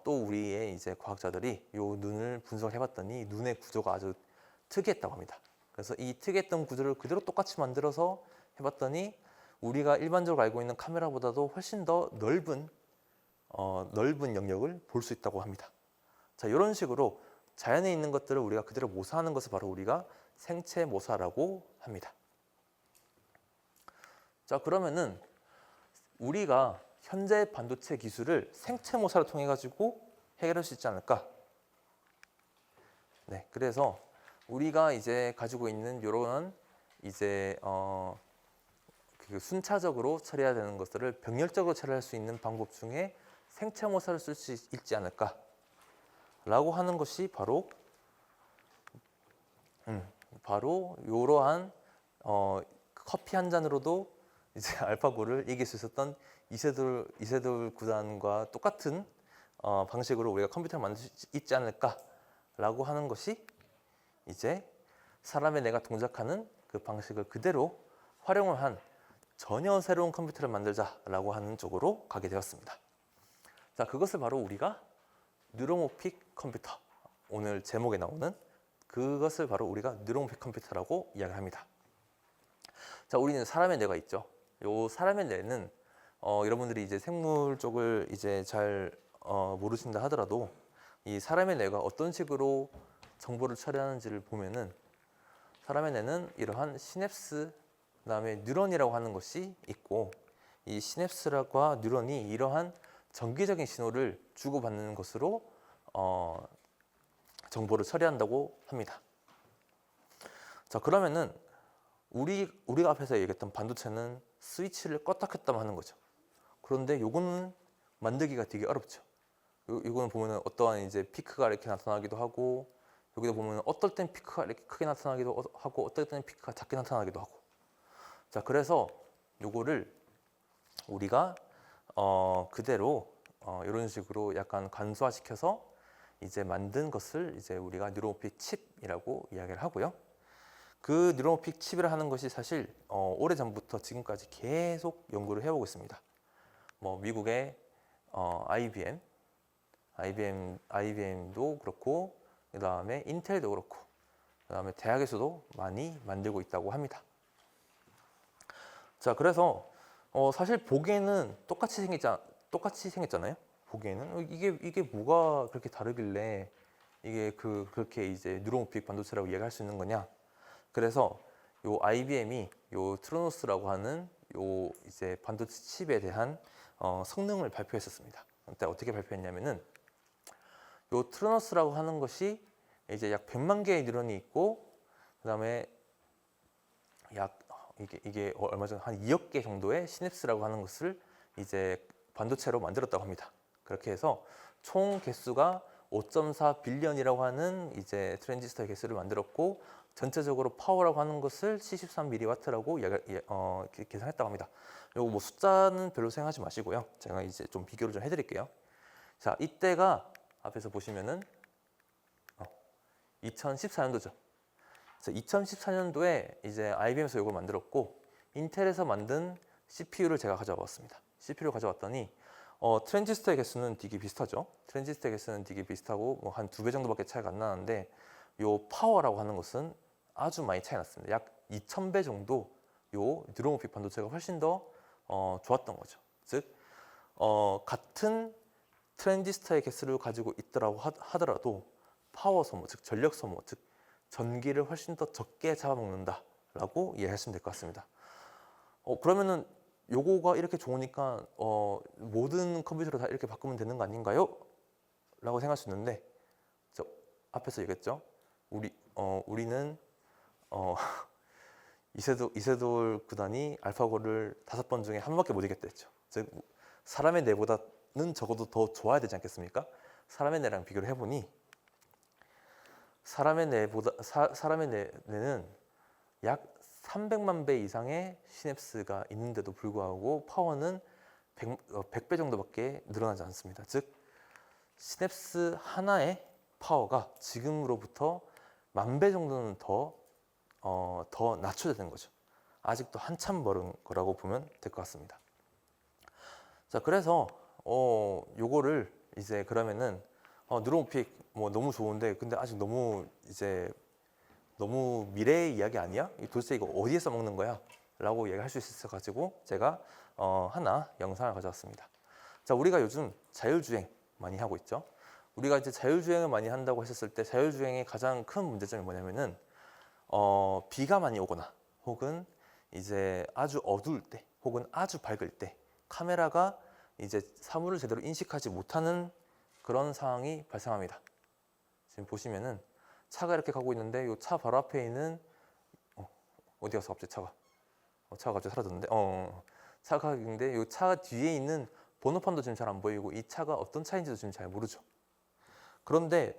또 우리의 이제 과학자들이 이 눈을 분석을 해봤더니 눈의 구조가 아주 특이했다고 합니다. 그래서 이 특이했던 구조를 그대로 똑같이 만들어서 해봤더니 우리가 일반적으로 알고 있는 카메라보다도 훨씬 더 넓은 영역을 볼 수 있다고 합니다. 자, 이런 식으로 자연에 있는 것들을 우리가 그대로 모사하는 것을 바로 우리가 생체 모사라고 합니다. 자, 그러면은 우리가 현재 반도체 기술을 생체 모사를 통해 가지고 해결할 수 있지 않을까? 네, 그래서 우리가 이제 가지고 있는 이런 이제 순차적으로 처리해야 되는 것들을 병렬적으로 처리할 수 있는 방법 중에 생체모사를 쓸 수 있지 않을까라고 하는 것이 바로 이러한 커피 한 잔으로도 이제 알파고를 이길 수 있었던 이세돌 구단과 똑같은 방식으로 우리가 컴퓨터를 만들 수 있지 않을까라고 하는 것이 이제 사람의 뇌가 동작하는 그 방식을 그대로 활용을 한 전혀 새로운 컴퓨터를 만들자라고 하는 쪽으로 가게 되었습니다. 자, 그것을 바로 우리가 뉴로모픽 컴퓨터, 오늘 제목에 나오는 그것을 바로 우리가 뉴로모픽 컴퓨터라고 이야기합니다. 자, 우리는 사람의 뇌가 있죠. 요 사람의 뇌는 여러분들이 이제 생물 쪽을 이제 잘 모르신다 하더라도 이 사람의 뇌가 어떤 식으로 정보를 처리하는지를 보면은 사람의 뇌는 이러한 시냅스, 그다음에 뉴런이라고 하는 것이 있고, 이 시냅스와 뉴런이 이러한 정기적인 신호를 주고받는 것으로 정보를 처리한다고 합니다. 자, 그러면은 우리가 앞에서 얘기했던 반도체는 스위치를 껐다 켰다 하는 거죠. 그런데 요거는 만들기가 되게 어렵죠. 이거는 보면은 어떠한 이제 피크가 이렇게 나타나기도 하고, 여기도 보면 어떨 땐 피크가 이렇게 크게 나타나기도 하고, 어떨 때는 피크가 작게 나타나기도 하고. 자, 그래서 요거를 우리가 그대로 이런 식으로 약간 간소화시켜서 이제 만든 것을 이제 우리가 뉴로모픽 칩이라고 이야기를 하고요. 그 뉴로모픽 칩이라 하는 것이 사실 오래전부터 지금까지 계속 연구를 해오고 있습니다. 뭐 미국의 IBM도 그렇고, 그 다음에 인텔도 그렇고, 그 다음에 대학에서도 많이 만들고 있다고 합니다. 자, 그래서 사실 보기에는 똑같이 생겼잖아요. 보기에는 이게 뭐가 그렇게 다르길래 이게 그렇게 이제 뉴로모픽 반도체라고 이야기할 수 있는 거냐? 그래서 요 IBM이 요 트로노스라고 하는 요 이제 반도체 칩에 대한 성능을 발표했었습니다. 그때 어떻게 발표했냐면은 요 트로노스라고 하는 것이 이제 약 100만 개의 뉴런이 있고, 그다음에 약 이게 얼마 전 한 2억 개 정도의 시냅스라고 하는 것을 이제 반도체로 만들었다고 합니다. 그렇게 해서 총 개수가 5.4 빌리언이라고 하는 이제 트랜지스터 개수를 만들었고, 전체적으로 파워라고 하는 것을 73mW라고 계산했다고 합니다. 요거 뭐 숫자는 별로 생각하지 마시고요. 제가 이제 좀 비교를 좀 해드릴게요. 자, 이때가 앞에서 보시면은 2014년도죠. 2014년도에 이제 IBM에서 이걸 만들었고, 인텔에서 만든 CPU를 제가 가져와 봤습니다. CPU를 가져왔더니 트랜지스터의 개수는 되게 비슷하죠. 트랜지스터의 개수는 되게 비슷하고 뭐 한 2배 정도밖에 차이가 안 나는데, 요 파워라고 하는 것은 아주 많이 차이 났습니다. 약 2000배 정도 요 뉴로모픽 반도체가 훨씬 더 좋았던 거죠. 즉 같은 트랜지스터의 개수를 가지고 있더라고 하더라도 파워 소모, 즉 전력 소모, 즉 전기를 훨씬 더 적게 잡아먹는다라고 이해하시면 될 것 같습니다. 그러면은 요거가 이렇게 좋으니까 모든 컴퓨터로 다 이렇게 바꾸면 되는 거 아닌가요? 라고 생각할 수 있는데, 저 앞에서 얘기했죠. 우리는 이세돌 구단이 알파고를 5번 중에 1번밖에 못 이겼다 했죠. 즉 사람의 뇌보다는 적어도 더 좋아야 되지 않겠습니까? 사람의 뇌랑 비교를 해보니 사람의 뇌는 약 300만 배 이상의 시냅스가 있는데도 불구하고 파워는 100배 정도밖에 늘어나지 않습니다. 즉 시냅스 하나의 파워가 지금으로부터 10,000배 정도는 더 낮춰지는 거죠. 아직도 한참 멀은 거라고 보면 될 것 같습니다. 자, 그래서 요거를 이제 그러면은 뉴로모픽 뭐 너무 좋은데, 근데 아직 너무 미래의 이야기 아니야? 도대체 이거 어디에 써먹는 거야? 라고 얘기할 수 있어가지고 제가 하나 영상을 가져왔습니다. 자, 우리가 요즘 자율주행 많이 하고 있죠. 우리가 이제 자율주행을 많이 한다고 했었을 때 자율주행의 가장 큰 문제점이 뭐냐면은 비가 많이 오거나, 혹은 이제 아주 어두울 때, 혹은 아주 밝을 때 카메라가 이제 사물을 제대로 인식하지 못하는 그런 상황이 발생합니다. 지금 보시면은 차가 이렇게 가고 있는데 이 차 바로 앞에 있는 어디 갔어 갑자기 차가? 차가 갑자기 사라졌는데, 차가 있는데 이 차 뒤에 있는 번호판도 지금 잘 안 보이고 이 차가 어떤 차인지도 지금 잘 모르죠. 그런데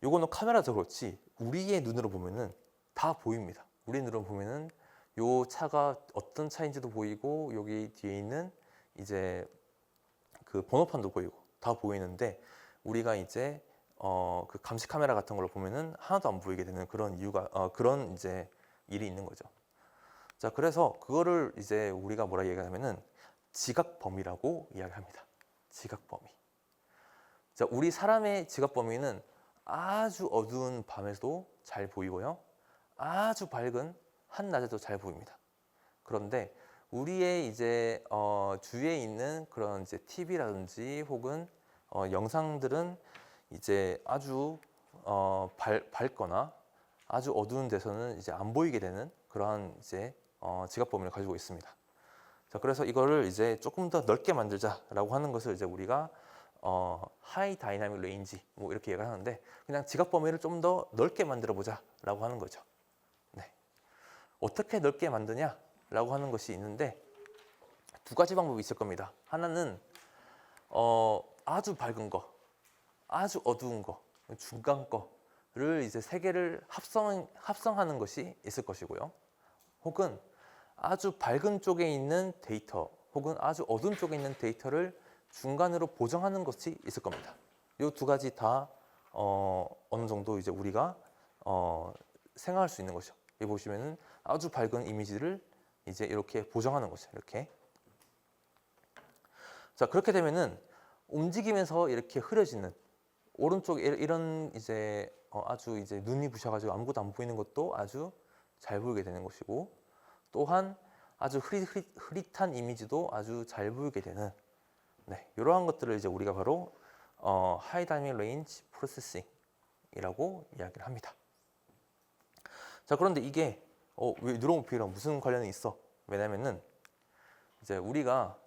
요거는 카메라도 그렇지 우리의 눈으로 보면은 다 보입니다. 우리의 눈으로 보면은 요 차가 어떤 차인지도 보이고 여기 뒤에 있는 이제 그 번호판도 보이고 다 보이는데 우리가 이제 그 감시 카메라 같은 걸로 보면은 하나도 안 보이게 되는 그런 이유가 그런 이제 일이 있는 거죠. 자, 그래서 그거를 이제 우리가 뭐라 얘기하냐면은 지각 범위라고 이야기합니다. 지각 범위. 자, 우리 사람의 지각 범위는 아주 어두운 밤에도 잘 보이고요. 아주 밝은 한낮에도 잘 보입니다. 그런데 우리의 이제 주위에 있는 그런 이제 TV라든지 혹은 영상들은 이제 아주 밝거나 아주 어두운 데서는 이제 안 보이게 되는 그러한 이제 지각 범위를 가지고 있습니다. 자, 그래서 이거를 이제 조금 더 넓게 만들자라고 하는 것을 이제 우리가 하이 다이나믹 레인지 뭐 이렇게 얘기를 하는데 그냥 지각 범위를 좀 더 넓게 만들어 보자라고 하는 거죠. 네. 어떻게 넓게 만드냐라고 하는 것이 있는데 두 가지 방법이 있을 겁니다. 하나는 아주 밝은 거, 아주 어두운 거, 중간 거를 이제 세 개를 합성하는 것이 있을 것이고요. 혹은 아주 밝은 쪽에 있는 데이터 혹은 아주 어두운 쪽에 있는 데이터를 중간으로 보정하는 것이 있을 겁니다. 이 두 가지 다 어느 정도 이제 우리가 생각할 수 있는 것이죠. 여기 보시면은 아주 밝은 이미지를 이제 이렇게 보정하는 것이죠. 이렇게. 자, 그렇게 되면은 움직이면서 이렇게 흐려지는 오른쪽에 이런 이제 아주 이제 눈이 부셔가지고 아무것도 안 보이는 것도 아주 잘 보이게 되는 것이고 또한 아주 흐릿한 이미지도 아주 잘 보이게 되는 네, 이러한 것들을 이제 우리가 바로 하이 다이나믹 레인지 프로세싱이라고 이야기를 합니다. 자, 그런데 이게 왜 뉴로모피랑 무슨 관련이 있어? 왜냐면은 이제 우리가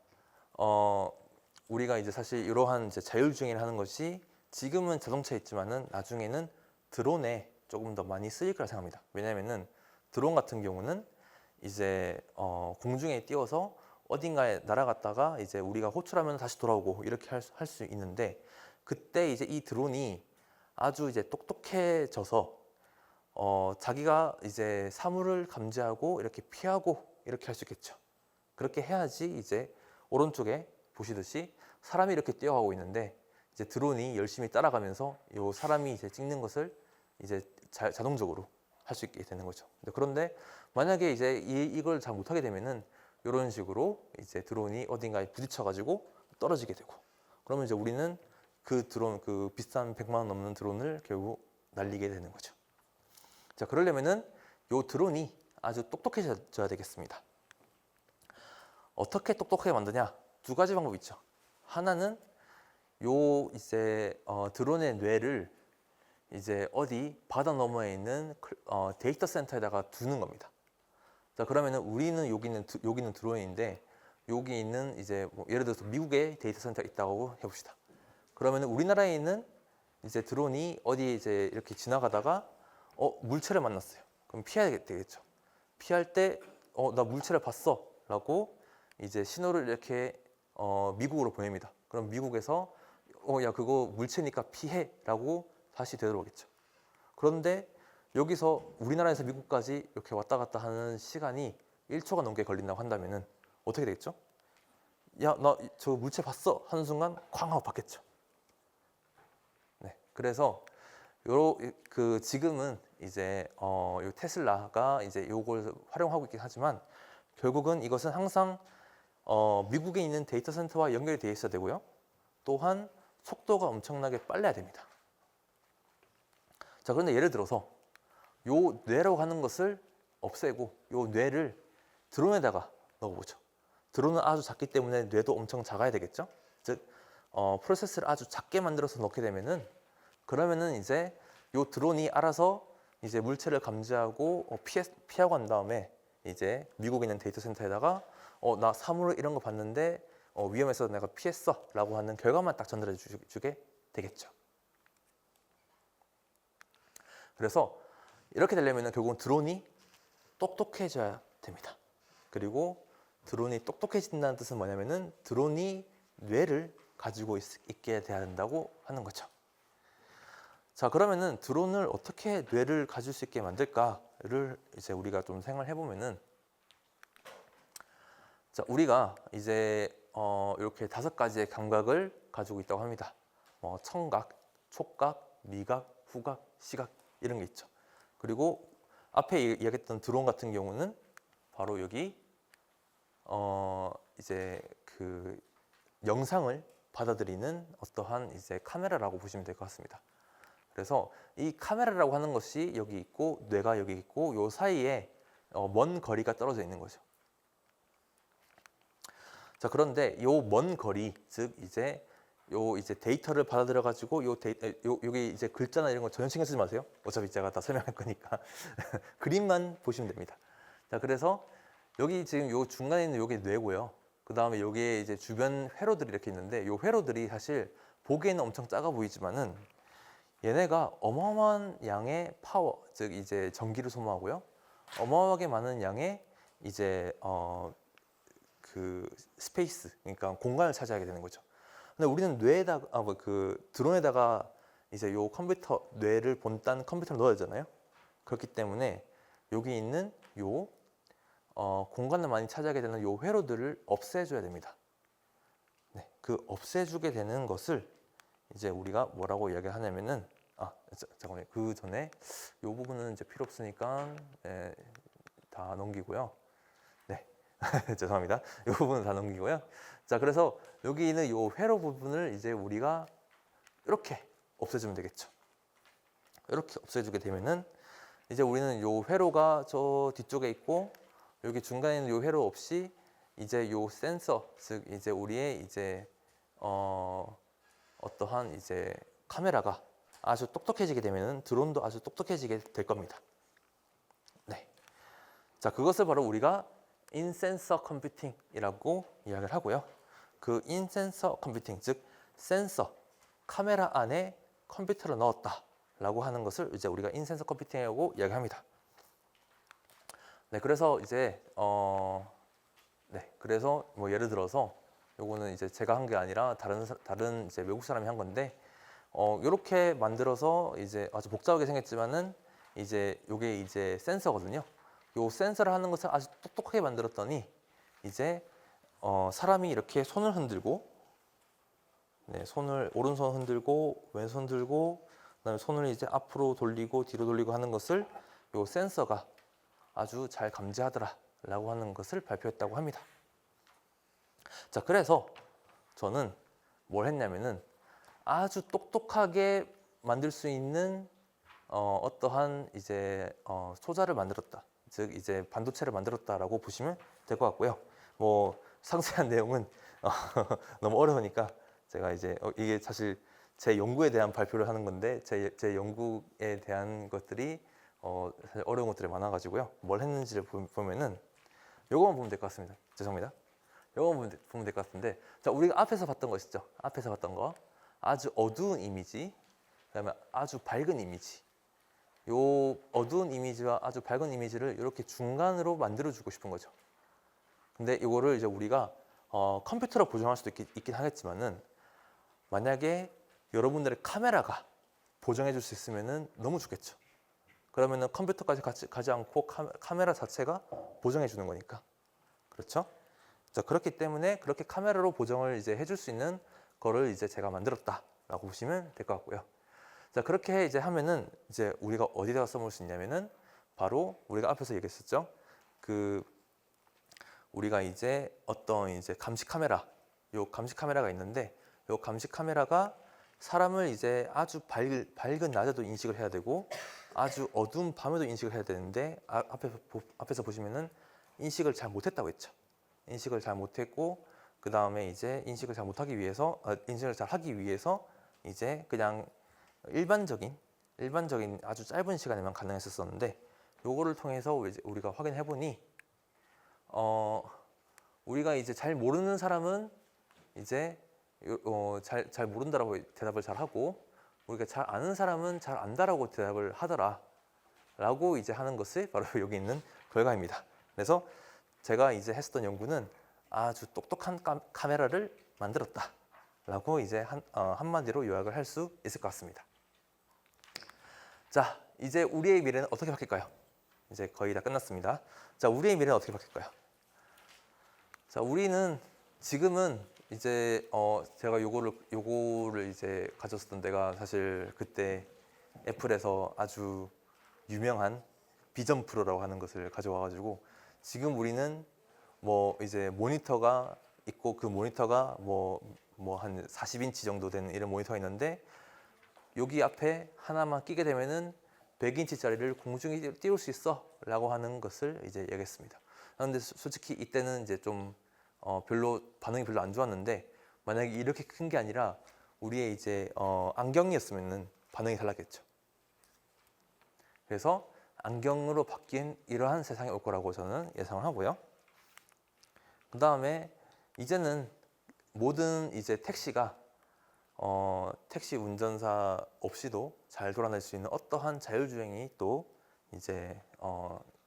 이제 사실 이러한 이제 자율주행을 하는 것이 지금은 자동차에 있지만은 나중에는 드론에 조금 더 많이 쓰일 거라 생각합니다. 왜냐면은 드론 같은 경우는 이제 공중에 띄워서 어딘가에 날아갔다가 이제 우리가 호출하면 다시 돌아오고 이렇게 할 수 있는데 그때 이제 이 드론이 아주 이제 똑똑해져서 자기가 이제 사물을 감지하고 이렇게 피하고 이렇게 할 수 있겠죠. 그렇게 해야지 이제 오른쪽에 보시듯이 사람이 이렇게 뛰어가고 있는데 이제 드론이 열심히 따라가면서 이 사람이 이제 찍는 것을 이제 자동적으로 할 수 있게 되는 거죠. 그런데 만약에 이제 이걸 잘 못하게 되면은 이런 식으로 이제 드론이 어딘가에 부딪혀가지고 떨어지게 되고 그러면 이제 우리는 그 드론 그 비싼 100만 원 넘는 드론을 결국 날리게 되는 거죠. 자, 그러려면은 이 드론이 아주 똑똑해져야 되겠습니다. 어떻게 똑똑하게 만드냐? 두 가지 방법이 있죠. 하나는 요 이제 드론의 뇌를 이제 어디 바다 너머에 있는 데이터 센터에다가 두는 겁니다. 자, 그러면은 우리는 여기는 드론인데 여기 있는 이제 뭐 예를 들어서 미국에 데이터 센터가 있다고 해봅시다. 그러면은 우리나라에 있는 이제 드론이 어디 이제 이렇게 지나가다가 물체를 만났어요. 그럼 피해야 되겠죠. 피할 때 나 물체를 봤어라고 이제 신호를 이렇게 미국으로 보냅니다. 그럼 미국에서 야 그거 물체니까 피해라고 다시 되돌아오겠죠. 그런데 여기서 우리나라에서 미국까지 이렇게 왔다 갔다 하는 시간이 1초가 넘게 걸린다고 한다면은 어떻게 되겠죠? 야, 나 저 물체 봤어 하는 순간 쾅 하고 봤겠죠. 네, 그래서 지금은 이제 요 테슬라가 이제 요걸 활용하고 있긴 하지만 결국은 이것은 항상 미국에 있는 데이터 센터와 연결이 되어 있어야 되고요. 또한 속도가 엄청나게 빨라야 됩니다. 자, 그런데 예를 들어서 요 뇌라고 하는 것을 없애고 요 뇌를 드론에다가 넣어보죠. 드론은 아주 작기 때문에 뇌도 엄청 작아야 되겠죠. 즉 프로세스를 아주 작게 만들어서 넣게 되면은 그러면은 이제 요 드론이 알아서 이제 물체를 감지하고 피하고 한 다음에 이제 미국에 있는 데이터 센터에다가 나 사물을 이런 거 봤는데 위험해서 내가 피했어 라고 하는 결과만 딱 전달해 주게 되겠죠. 그래서 이렇게 되려면 결국은 드론이 똑똑해져야 됩니다. 그리고 드론이 똑똑해진다는 뜻은 뭐냐면은 드론이 뇌를 가지고 있게 돼야 된다고 하는 거죠. 자, 그러면은 드론을 어떻게 뇌를 가질 수 있게 만들까를 이제 우리가 좀 생각을 해보면은, 자, 우리가 이제 이렇게 5가지의 감각을 가지고 있다고 합니다. 청각, 촉각, 미각, 후각, 시각 이런 게 있죠. 그리고 앞에 이야기했던 드론 같은 경우는 바로 여기 이제 그 영상을 받아들이는 어떠한 이제 카메라라고 보시면 될 것 같습니다. 그래서 이 카메라라고 하는 것이 여기 있고 뇌가 여기 있고 요 사이에 먼 거리가 떨어져 있는 거죠. 자, 그런데 요 먼 거리, 즉 이제 데이터를 받아들여 가지고 여기 이제 글자나 이런 거 전혀 신경 쓰지 마세요. 어차피 제가 다 설명할 거니까 그림만 보시면 됩니다. 자, 그래서 여기 지금 요 중간에 있는 요게 뇌고요. 그 다음에 여기에 이제 주변 회로들이 이렇게 있는데 요 회로들이 사실 보기에는 엄청 작아 보이지만은 얘네가 어마어마한 양의 파워, 즉 이제 전기를 소모하고요. 어마어마하게 많은 양의 이제 그 스페이스, 그러니까 공간을 차지하게 되는 거죠. 근데 우리는 뇌에다가 그 드론에다가 이제 요 컴퓨터 뇌를 본딴 컴퓨터를 넣어야 되잖아요. 그렇기 때문에 여기 있는 요 공간을 많이 차지하게 되는 요 회로들을 없애줘야 됩니다. 네, 그 없애주게 되는 것을 이제 우리가 뭐라고 이야기하냐면은 잠깐만요. 그 전에 요 부분은 이제 필요 없으니까 다 넘기고요. 네, 죄송합니다. 요 부분은 다 넘기고요. 자, 그래서 여기 있는 요 회로 부분을 이제 우리가 이렇게 없애주면 되겠죠. 이렇게 없애주게 되면은 이제 우리는 요 회로가 저 뒤쪽에 있고 여기 중간에 있는 요 회로 없이 이제 요 센서, 즉 이제 우리의 이제 어떠한 이제 카메라가 아주 똑똑해지게 되면은 드론도 아주 똑똑해지게 될 겁니다. 네. 자, 그것을 바로 우리가 인센서 컴퓨팅이라고 이야기를 하고요. 그 인센서 컴퓨팅, 즉 센서, 카메라 안에 컴퓨터를 넣었다라고 하는 것을 이제 우리가 인센서 컴퓨팅이라고 이야기합니다. 네, 그래서 이제 그래서 뭐 예를 들어서 요거는 이제 제가 한 게 아니라 다른 이제 외국 사람이 한 건데 요렇게 만들어서 이제 아주 복잡하게 생겼지만은 이제 요게 이제 센서거든요. 요 센서를 하는 것을 아주 똑똑하게 만들었더니 이제 사람이 이렇게 손을 흔들고 오른손 흔들고 왼손 들고 그다음에 손을 이제 앞으로 돌리고 뒤로 돌리고 하는 것을 요 센서가 아주 잘 감지하더라라고 하는 것을 발표했다고 합니다. 자, 그래서 저는 뭘 했냐면은 아주 똑똑하게 만들 수 있는 어떠한 이제 소자를 만들었다. 즉 이제 반도체를 만들었다라고 보시면 될 것 같고요. 뭐 상세한 내용은 너무 어려우니까 제가 이제 이게 사실 제 연구에 대한 발표를 하는 건데 제 연구에 대한 것들이 사실 어려운 것들이 많아가지고요. 뭘 했는지를 보면은 요거만 보면 될 것 같습니다. 죄송합니다. 요거만 보면 될 것 같은데, 자, 우리가 앞에서 봤던 거 있죠? 앞에서 봤던 거 아주 어두운 이미지, 그다음에 아주 밝은 이미지. 요 어두운 이미지와 아주 밝은 이미지를 이렇게 중간으로 만들어주고 싶은 거죠. 근데 이거를 이제 우리가 컴퓨터로 보정할 수도 있긴 하겠지만은 만약에 여러분들의 카메라가 보정해 줄 수 있으면은 너무 좋겠죠. 그러면은 컴퓨터까지 가지 않고 카메라 자체가 보정해 주는 거니까. 그렇죠? 자, 그렇기 때문에 그렇게 카메라로 보정을 이제 해줄 수 있는 거를 이제 제가 만들었다라고 보시면 될 것 같고요. 자, 그렇게 이제 하면은 이제 우리가 어디다가 써볼 수 있냐면은 바로 우리가 앞에서 얘기했었죠. 그 우리가 이제 어떤 이제 감시 카메라, 요 감시 카메라가 있는데 요 감시 카메라가 사람을 이제 아주 밝은 낮에도 인식을 해야 되고 아주 어두운 밤에도 인식을 해야 되는데 앞에서 보시면은 인식을 잘 못했다고 했죠. 인식을 잘 못했고 그 다음에 이제 인식을 잘 하기 위해서 이제 그냥 일반적인 아주 짧은 시간에만 가능했었는데 요거를 통해서 이제 우리가 확인해 보니 우리가 이제 잘 모르는 사람은 이제 잘 모른다라고 대답을 잘 하고 우리가 잘 아는 사람은 잘 안다라고 대답을 하더라라고 이제 하는 것이 바로 여기 있는 결과입니다. 그래서 제가 이제 했었던 연구는 아주 똑똑한 카메라를 만들었다라고 이제 한마디로 요약을 할 수 있을 것 같습니다. 자, 이제 우리의 미래는 어떻게 바뀔까요? 이제 거의 다 끝났습니다. 자, 우리의 미래는 어떻게 바뀔까요? 자, 우리는 지금은 이제 제가 요거를 이제 가졌었던 데가 사실 그때 애플에서 아주 유명한 비전 프로라고 하는 것을 가져와가지고 지금 우리는 뭐 이제 모니터가 있고 그 모니터가 뭐 한 40인치 정도 되는 이런 모니터가 있는데 여기 앞에 하나만 끼게 되면은 100인치짜리를 공중에 띄울 수 있어 라고 하는 것을 이제 얘기했습니다. 그런데 솔직히 이때는 이제 좀 별로 반응이 별로 안 좋았는데 만약에 이렇게 큰 게 아니라 우리의 이제 안경이었으면은 반응이 달랐겠죠. 그래서 안경으로 바뀐 이러한 세상이 올 거라고 저는 예상을 하고요. 그 다음에 이제는 모든 이제 택시가 택시 운전사 없이도 잘 돌아다닐 수 있는 어떠한 자율주행이 또 이제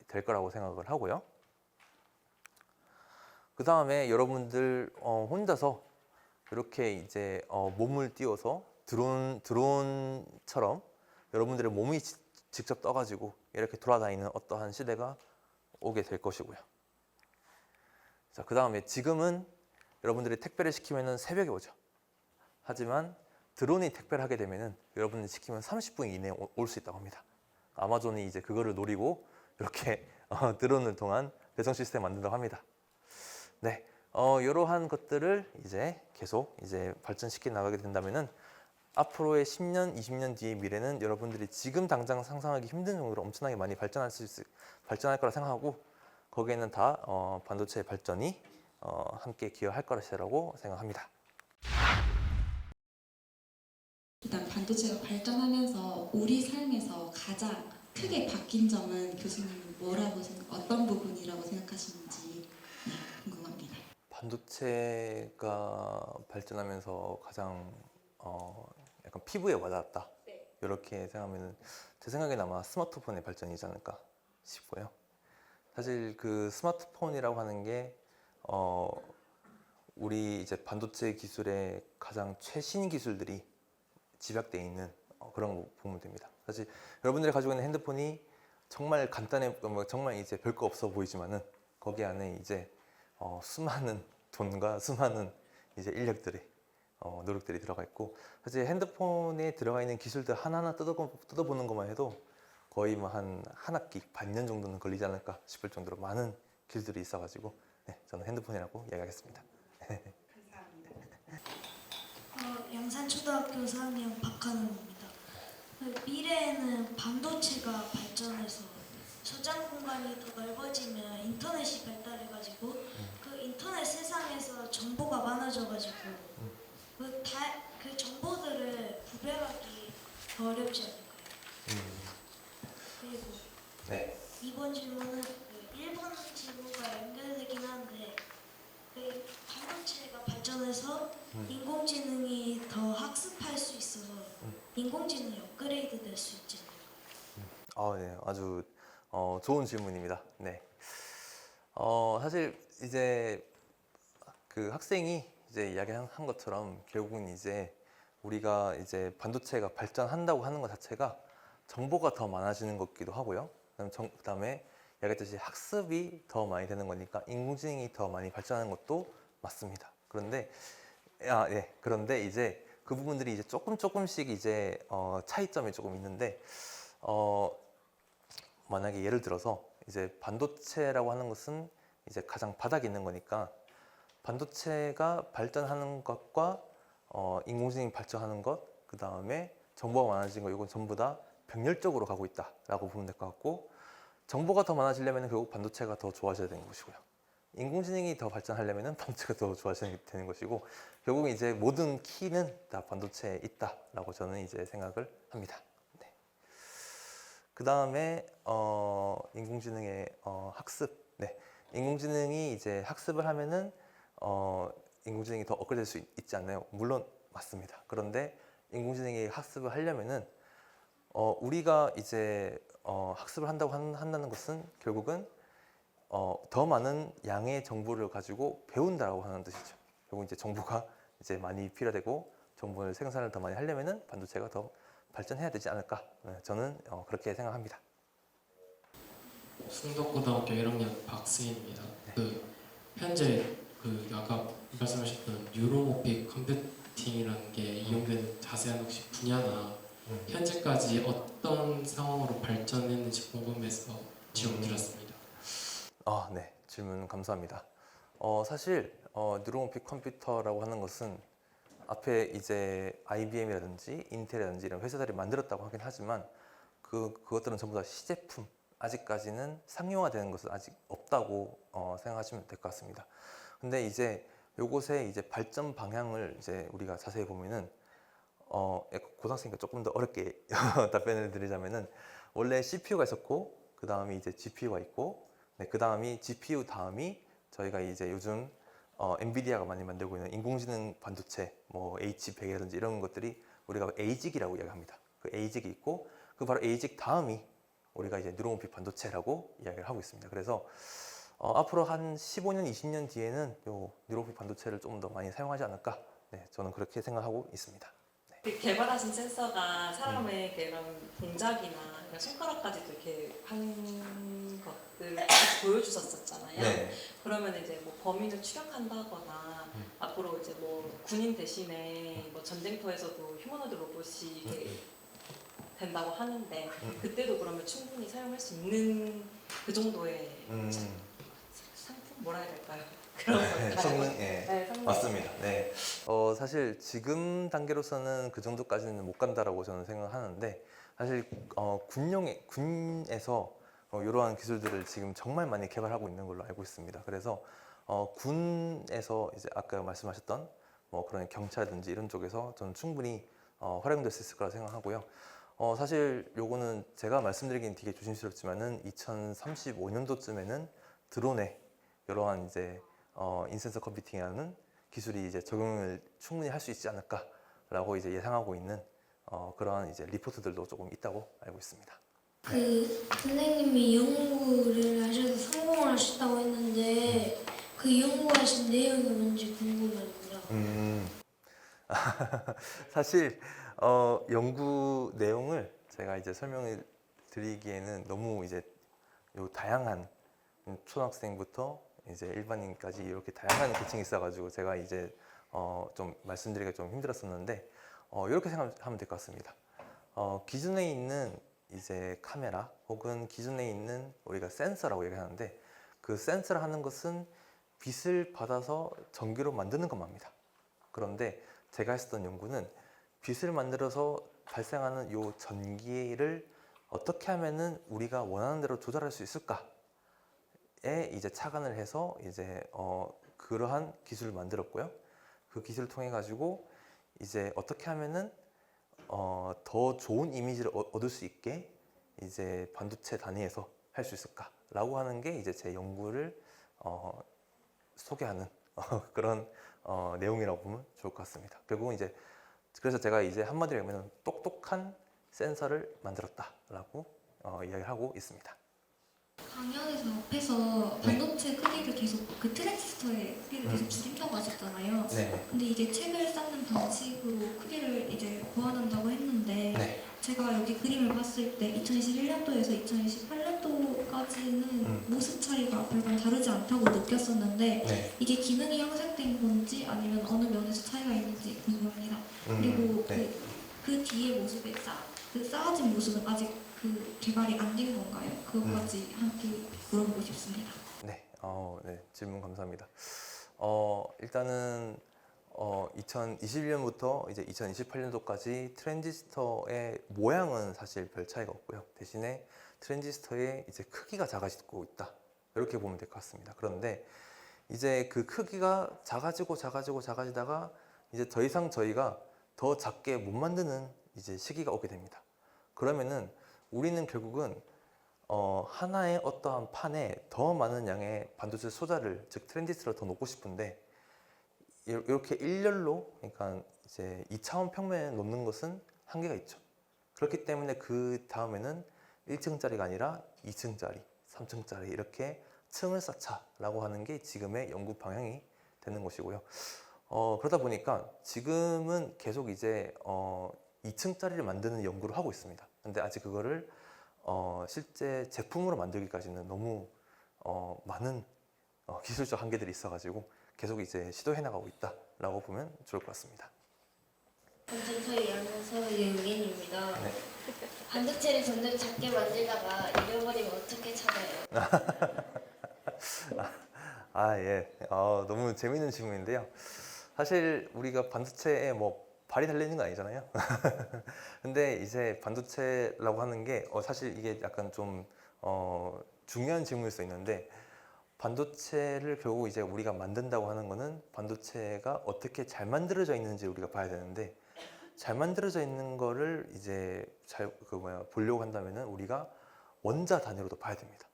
될 거라고 생각을 하고요. 그 다음에 여러분들 혼자서 이렇게 이제 몸을 띄워서 드론처럼 여러분들의 몸이 직접 떠가지고 이렇게 돌아다니는 어떠한 시대가 오게 될 것이고요. 자, 그 다음에 지금은 여러분들이 택배를 시키면은 새벽에 오죠. 하지만 드론이 택배를 하게 되면은 여러분이 시키면 30분 이내에 올 수 있다고 합니다. 아마존이 이제 그거를 노리고 이렇게 드론을 통한 배송 시스템 만든다고 합니다. 네, 이러한 것들을 이제 계속 이제 발전시켜 나가게 된다면은 앞으로의 10년, 20년 뒤의 미래는 여러분들이 지금 당장 상상하기 힘든 정도로 엄청나게 많이 발전할 거라 생각하고 거기에는 다 반도체의 발전이 함께 기여할 것이라고 생각합니다. 일단 반도체가 발전하면서 우리 삶에서 가장 크게 바뀐 점은 교수님 어떤 부분이라고 생각하시는지 궁금합니다. 반도체가 발전하면서 가장 약간 피부에 와닿았다. 이렇게 생각하면 제 생각에는 아마 스마트폰의 발전이지 않을까 싶고요. 사실 그 스마트폰이라고 하는 게 우리 이제 반도체 기술의 가장 최신 기술들이 집약되어 있는 그런 거 보면 됩니다. 사실 여러분들이 가지고 있는 핸드폰이 정말 간단해, 정말 이제 별거 없어 보이지만은 거기 안에 이제 수많은 돈과 수많은 이제 인력들이 노력들이 들어가 있고 사실 핸드폰에 들어가 있는 기술들 하나하나 뜯어보는 것만 해도 거의 뭐 한 학기, 반년 정도는 걸리지 않을까 싶을 정도로 많은 기술들이 있어가지고 네, 저는 핸드폰이라고 이야기하겠습니다. 감사합니다. 양산초등학교 4학년 박하늘입니다. 미래에는 반도체가 발전해서 저장 공간이 더 넓어지면 인터넷이 발달해가지고 그 인터넷 세상에서 정보가 많아져가지고 그 정보들을 구별하기 더 어렵지 않을까요? 그리고 네. 이번 질문은 그 1번 질문과 연결되긴 한데 그 반도체가 발전해서 인공지능이 더 학습할 수 있어서 인공지능이 업그레이드 될 수 있지 않을까요? 네, 아주 좋은 질문입니다. 네. 사실 이제 그 학생이 이제 이야기한 것처럼 결국은 이제 우리가 이제 반도체가 발전한다고 하는 것 자체가 정보가 더 많아지는 것 같기도 하고요. 그다음에 이야기했듯이 학습이 더 많이 되는 거니까 인공지능이 더 많이 발전하는 것도 맞습니다. 그런데 그런데 이제 그 부분들이 이제 조금씩 이제 차이점이 조금 있는데 만약에 예를 들어서 이제 반도체라고 하는 것은 이제 가장 바닥에 있는 거니까 반도체가 발전하는 것과 인공지능이 발전하는 것, 그 다음에 정보가 많아진 거, 이건 전부 다 병렬적으로 가고 있다라고 보면 될 것 같고, 정보가 더 많아지려면 결국 반도체가 더 좋아져야 되는 것이고요. 인공지능이 더 발전하려면 반도체가 더 좋아져야 되는 것이고, 결국 이제 모든 키는 다 반도체에 있다라고 저는 이제 생각을 합니다. 네. 그 다음에 인공지능의 학습. 네. 인공지능이 이제 학습을 하면은 인공지능이 더 업그레이드 될 수 있지 않나요? 물론 맞습니다. 그런데 인공지능이 학습을 하려면은 우리가 이제 학습을 한다는 것은 결국은 더 많은 양의 정보를 가지고 배운다라고 하는 뜻이죠. 결국 이제 정보가 이제 많이 필요되고 정보를 생산을 더 많이 하려면은 반도체가 더 발전해야 되지 않을까. 저는 그렇게 생각합니다. 승덕고등학교 1학년 박승희입니다. 현재 아까 말씀하셨던 뉴로모픽 컴퓨팅이라는 게 이용되는 자세한 혹시 분야나 현재까지 어떤 상황으로 발전했는지 궁금해서 질문 드렸습니다. 네, 질문 감사합니다. 사실 뉴로모픽 컴퓨터라고 하는 것은 앞에 이제 IBM이라든지 인텔이라든지 이런 회사들이 만들었다고 하긴 하지만 그것들은 전부 다 시제품, 아직까지는 상용화되는 것은 아직 없다고 생각하시면 될 것 같습니다. 근데 이제 요것의 이제 발전 방향을 이제 우리가 자세히 보면은 고등학생이니까 조금 더 어렵게 답변을 드리자면은 원래 CPU가 있었고 그 다음이 이제 GPU가 있고 그 다음이 GPU 다음이 저희가 이제 요즘 엔비디아가 많이 만들고 있는 인공지능 반도체 뭐 H100이라든지 이런 것들이 우리가 ASIC이라고 이야기합니다. 그 ASIC이 있고 그 바로 ASIC 다음이 우리가 이제 뉴로모픽 반도체라고 이야기를 하고 있습니다. 그래서 앞으로 한 15년, 20년 뒤에는 요 뉴로모픽 반도체를 좀 더 많이 사용하지 않을까? 네, 저는 그렇게 생각하고 있습니다. 그 개발하신 센서가 사람의 그런 동작이나 그냥 손가락까지도 이렇게 한 것들을 보여주셨었잖아요. 네. 그러면 이제 뭐 범인을 추격한다거나 앞으로 이제 뭐 군인 대신에 뭐 전쟁터에서도 휴머노드 로봇이 이렇게 된다고 하는데 그때도 그러면 충분히 사용할 수 있는 그 정도의 상품 뭐라 해야 될까요? 그런 걸까요? 성능, 예. 네, 성능. 맞습니다. 네. 사실 지금 단계로서는 그 정도까지는 못 간다라고 저는 생각하는데 사실 군에서 이러한 기술들을 지금 정말 많이 개발하고 있는 걸로 알고 있습니다. 그래서 군에서 이제 아까 말씀하셨던 뭐 그런 경찰이라든지 이런 쪽에서 저는 충분히 활용될 수 있을 거라 생각하고요. 사실 요거는 제가 말씀드리긴 되게 조심스럽지만은 2035년도쯤에는 드론에 이러한 이제 인센서 컴퓨팅이라는 기술이 이제 적용을 충분히 할 수 있지 않을까라고 이제 예상하고 있는 그러한 이제 리포트들도 조금 있다고 알고 있습니다. 선생님이 연구를 하셔서 성공을 하셨다고 했는데 그 연구하신 내용이 뭔지 궁금합니다. 사실 연구 내용을 제가 이제 설명을 드리기에는 너무 이제 요 다양한 초등학생부터 이제 일반인까지 이렇게 다양한 계층이 있어가지고 제가 이제 좀 말씀드리기가 좀 힘들었었는데 이렇게 생각하면 될 것 같습니다. 기존에 있는 이제 카메라 혹은 기존에 있는 우리가 센서라고 얘기하는데 그 센서를 하는 것은 빛을 받아서 전기로 만드는 것만입니다. 그런데 제가 했었던 연구는 빛을 만들어서 발생하는 요 전기를 어떻게 하면은 우리가 원하는 대로 조절할 수 있을까에 이제 착안을 해서 이제 그러한 기술을 만들었고요. 그 기술을 통해 가지고 이제 어떻게 하면은 더 좋은 이미지를 얻을 수 있게 이제 반도체 단위에서 할 수 있을까라고 하는 게 이제 제 연구를 소개하는 그런 내용이라고 보면 좋을 것 같습니다. 결국은 이제 그래서 제가 이제 한마디로 하면 똑똑한 센서를 만들었다라고 이야기를 하고 있습니다. 강연에서 앞에서 반도체 크기를 계속 그 트랜지스터의 크기를 계속 줄인다고 하셨잖아요. 네. 근데 이게 책을 쌓는 방식으로 크기를 이제 보완한다고 했는데 네. 제가 여기 그림을 봤을 때 2021년도에서 2028년도까지는 모습 차이가 별반 다르지 않다고 느꼈었는데 네. 이게 기능이 향상된 건지 아니면 어느 면에서 차이가 있는지 궁금합니다. 그리고 네. 그 뒤에 모습에 쌓아진 모습은 아직 그 개발이 안 된 건가요? 그것까지 함께 물어보고 싶습니다. 네. 네. 질문 감사합니다. 일단은 2021년부터 이제 2028년도까지 트랜지스터의 모양은 사실 별 차이가 없고요. 대신에 트랜지스터의 이제 크기가 작아지고 있다. 이렇게 보면 될 것 같습니다. 그런데 이제 그 크기가 작아지다가 이제 더 이상 저희가 더 작게 못 만드는 이제 시기가 오게 됩니다. 그러면은 우리는 결국은 하나의 어떠한 판에 더 많은 양의 반도체 소자를 즉 트랜지스터를 더 놓고 싶은데 이렇게 일렬로 그러니까 이제 2차원 평면에 놓는 것은 한계가 있죠. 그렇기 때문에 그 다음에는 1층짜리가 아니라 2층짜리, 3층짜리 이렇게 층을 쌓자라고 하는 게 지금의 연구 방향이 되는 것이고요. 그러다 보니까 지금은 계속 이제 2층짜리를 만드는 연구를 하고 있습니다. 근데 아직 그거를 실제 제품으로 만들기까지는 너무 많은 기술적 한계들이 있어가지고 계속 이제 시도해 나가고 있다라고 보면 좋을 것 같습니다. 전쟁터의 양서의 의견입니다. 네. 반도체를 점점 작게 만들다가 잃어버리면 어떻게 찾아요? 아, 예. 너무 재밌는 질문인데요. 사실 우리가 반도체에 뭐 발이 달려있는 거 아니잖아요. 근데 이제 반도체라고 하는 게 사실 이게 약간 좀 중요한 질문일 수 있는데 반도체를 결국 이제 우리가 만든다고 하는 거는 반도체가 어떻게 잘 만들어져 있는지 우리가 봐야 되는데 잘 만들어져 있는 거를 이제 보려고 한다면은 우리가 원자 단위로도 봐야 됩니다.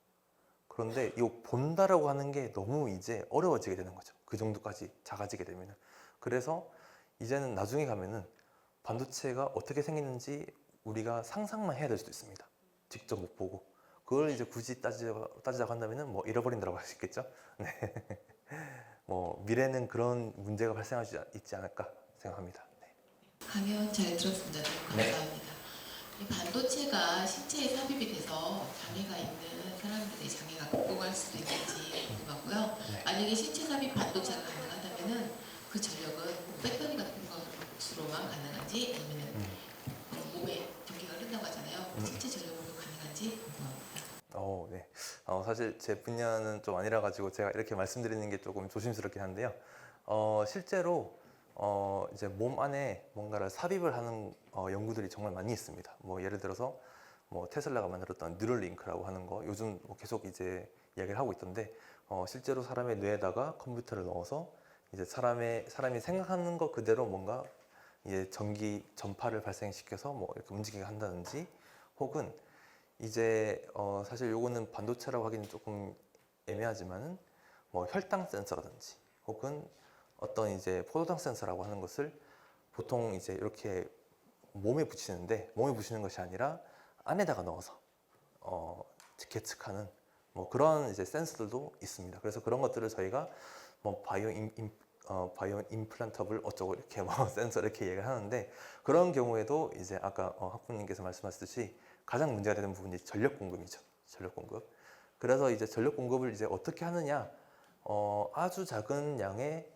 그런데 이 본다라고 하는 게 너무 이제 어려워지게 되는 거죠. 그 정도까지 작아지게 되면은. 그래서 이제는 나중에 가면은 반도체가 어떻게 생기는지 우리가 상상만 해야 될 수도 있습니다. 직접 못 보고. 그걸 이제 굳이 따지자고 한다면은 뭐 잃어버린다고 할 수 있겠죠. 네. 뭐 미래는 그런 문제가 발생할 수 있지 않을까 생각합니다. 네. 강연 잘 들었습니다. 너무 감사합니다. 이 반도체가 신체에 삽입이 돼서 장애가 있는 사람들의 장애가 극복할 수도 있는지 궁금하고요. 네. 만약에 신체 삽입 반도체가 가능하다면은 그 전력은 배터리 같은 것으로만 가능한지 아니면은 몸에 전기가 흐른다고 하잖아요. 신체 전력으로 가능한지 궁금합니다. 네. 사실 제 분야는 좀 아니라 가지고 제가 이렇게 말씀드리는 게 조금 조심스럽긴 한데요. 실제로 이제 몸 안에 뭔가를 삽입을 하는 연구들이 정말 많이 있습니다. 뭐 예를 들어서 뭐 테슬라가 만들었던 뉴럴링크라고 하는 거 요즘 뭐 계속 이제 이야기를 하고 있던데 실제로 사람의 뇌에다가 컴퓨터를 넣어서 이제 사람이 생각하는 것 그대로 뭔가 이제 전기 전파를 발생시켜서 뭐 이렇게 움직이게 한다든지 혹은 이제 사실 요거는 반도체라고 하기는 조금 애매하지만은 뭐 혈당 센서라든지 혹은 어떤 이제 포도당 센서라고 하는 것을 보통 이제 이렇게 몸에 붙이는데 몸에 붙이는 것이 아니라 안에다가 넣어서 계측하는 뭐 그런 이제 센서들도 있습니다. 그래서 그런 것들을 저희가 뭐 바이오 임플란터블 어쩌고 이렇게 뭐 센서 이렇게 얘기를 하는데 그런 경우에도 이제 아까 학부님께서 말씀하셨듯이 가장 문제가 되는 부분이 전력 공급이죠. 전력 공급. 그래서 이제 전력 공급을 이제 어떻게 하느냐? 아주 작은 양의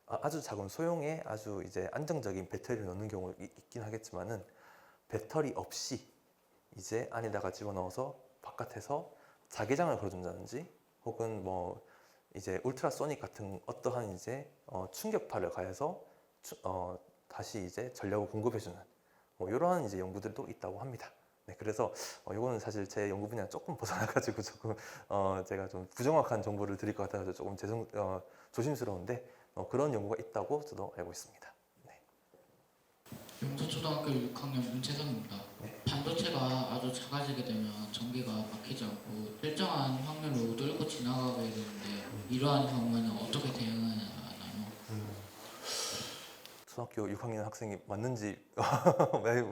아주 작은 소형의 아주 이제 안정적인 배터리를 넣는 경우가 있긴 하겠지만은 배터리 없이 이제 안에다가 집어넣어서 바깥에서 자기장을 걸어준다든지 혹은 뭐 이제 울트라소닉 같은 어떠한 이제 충격파를 가해서 다시 이제 전력을 공급해주는 뭐 이러한 이제 연구들도 있다고 합니다. 네, 그래서 이거는 사실 제 연구 분야 조금 벗어나가지고 조금 제가 좀 부정확한 정보를 드릴 것 같아서 조금 조심스러운데 그런 연구가 있다고 저도 알고 있습니다. 네. 용서초등학교 6학년 문채성입니다. 네. 반도체가 아주 작아지게 되면 전기가 막히지 않고 일정한 확률로 뚫고 지나가게 되는데 이러한 경우에는 어떻게 대응하나요? 초등학교 6학년 학생이 맞는지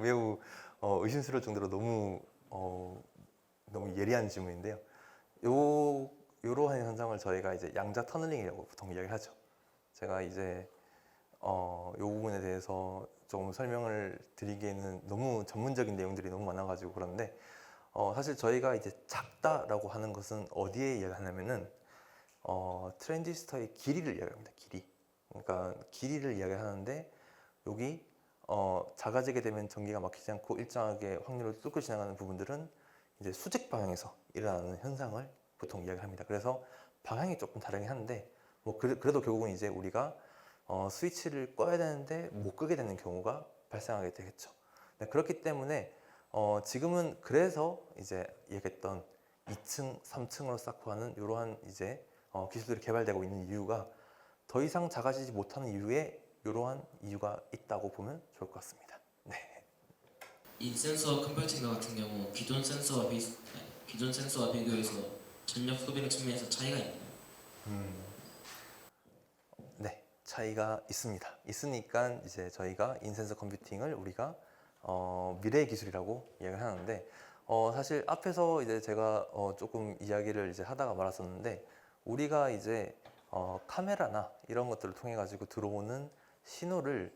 매우 의심스러울 정도로 너무 예리한 질문인데요. 요러한 현상을 저희가 이제 양자 터널링이라고 보통 이야기를 하죠. 제가 이제 요 부분에 대해서 조금 설명을 드리기에는 너무 전문적인 내용들이 너무 많아가지고 그런데 사실 저희가 이제 작다라고 하는 것은 어디에 이야기하냐면은 트랜지스터의 길이를 이야기합니다. 길이. 그러니까 길이를 이야기하는데 여기 작아지게 되면 전기가 막히지 않고 일정하게 확률을 뚫고 지나가는 부분들은 이제 수직 방향에서 일어나는 현상을 보통 이야기합니다. 그래서 방향이 조금 다르긴 한데 뭐 그래도 결국은 이제 우리가 스위치를 꺼야 되는데 못 끄게 되는 경우가 발생하게 되겠죠. 네, 그렇기 때문에 지금은 그래서 이제 얘기했던 2층, 3층으로 쌓고 하는 이러한 이제 기술들이 개발되고 있는 이유가 더 이상 작아지지 못하는 이유에 이러한 이유가 있다고 보면 좋을 것 같습니다. 네. 이 센서 컴퓨팅 같은 경우 기존 센서와 비교해서 전력 소비력 측면에서 차이가 있나요? 네, 차이가 있습니다. 있으니까 이제 저희가 인센서 컴퓨팅을 우리가 미래의 기술이라고 이야기를 하는데 사실 앞에서 이제 제가 조금 이야기를 이제 하다가 말았었는데 우리가 이제 카메라나 이런 것들을 통해 가지고 들어오는 신호를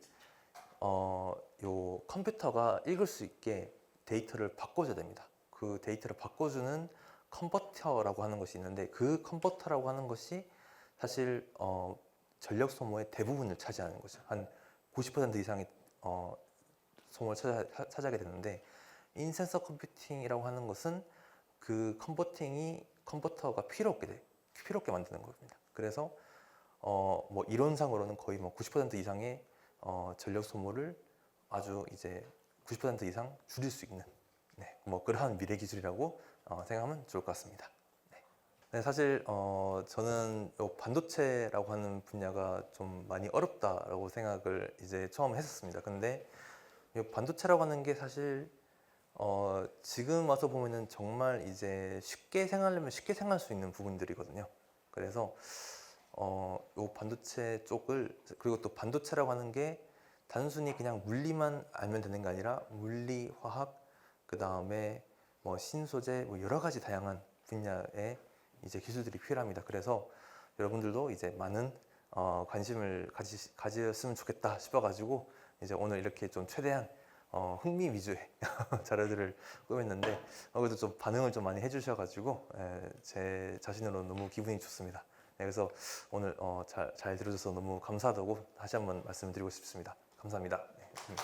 요 컴퓨터가 읽을 수 있게 데이터를 바꿔줘야 됩니다. 그 데이터를 바꿔주는 컨버터라고 하는 것이 있는데 그 컨버터라고 하는 것이 사실 전력 소모의 대부분을 차지하는 거죠. 한 90% 이상의 소모를 차지하게 되는데 인센서 컴퓨팅이라고 하는 것은 그 컨버터가 필요 없게 만드는 겁니다. 그래서 뭐 이론상으로는 거의 뭐 90% 이상의 전력 소모를 아주 이제 90% 이상 줄일 수 있는 뭐 그러한 미래 기술이라고 생각하면 좋을 것 같습니다. 네, 사실 저는 요 반도체라고 하는 분야가 좀 많이 어렵다라고 생각을 이제 처음 했었습니다. 근데 이 반도체라고 하는 게 사실 지금 와서 보면은 정말 이제 쉽게 생각하려면 쉽게 생각할 수 있는 부분들이거든요. 그래서 요 반도체 쪽을 그리고 또 반도체라고 하는 게 단순히 그냥 물리만 알면 되는 게 아니라 물리, 화학, 그 다음에 뭐 신소재, 뭐 여러 가지 다양한 분야의 이제 기술들이 필요합니다. 그래서 여러분들도 이제 많은 관심을 가지셨으면 좋겠다 싶어가지고 이제 오늘 이렇게 좀 최대한 흥미 위주의 자료들을 꾸몄는데 그래도 좀 반응을 좀 많이 해주셔가지고 제 자신으로 너무 기분이 좋습니다. 네, 그래서 오늘 잘 들어줘서 너무 감사하다고 다시 한번 말씀드리고 싶습니다. 감사합니다. 네.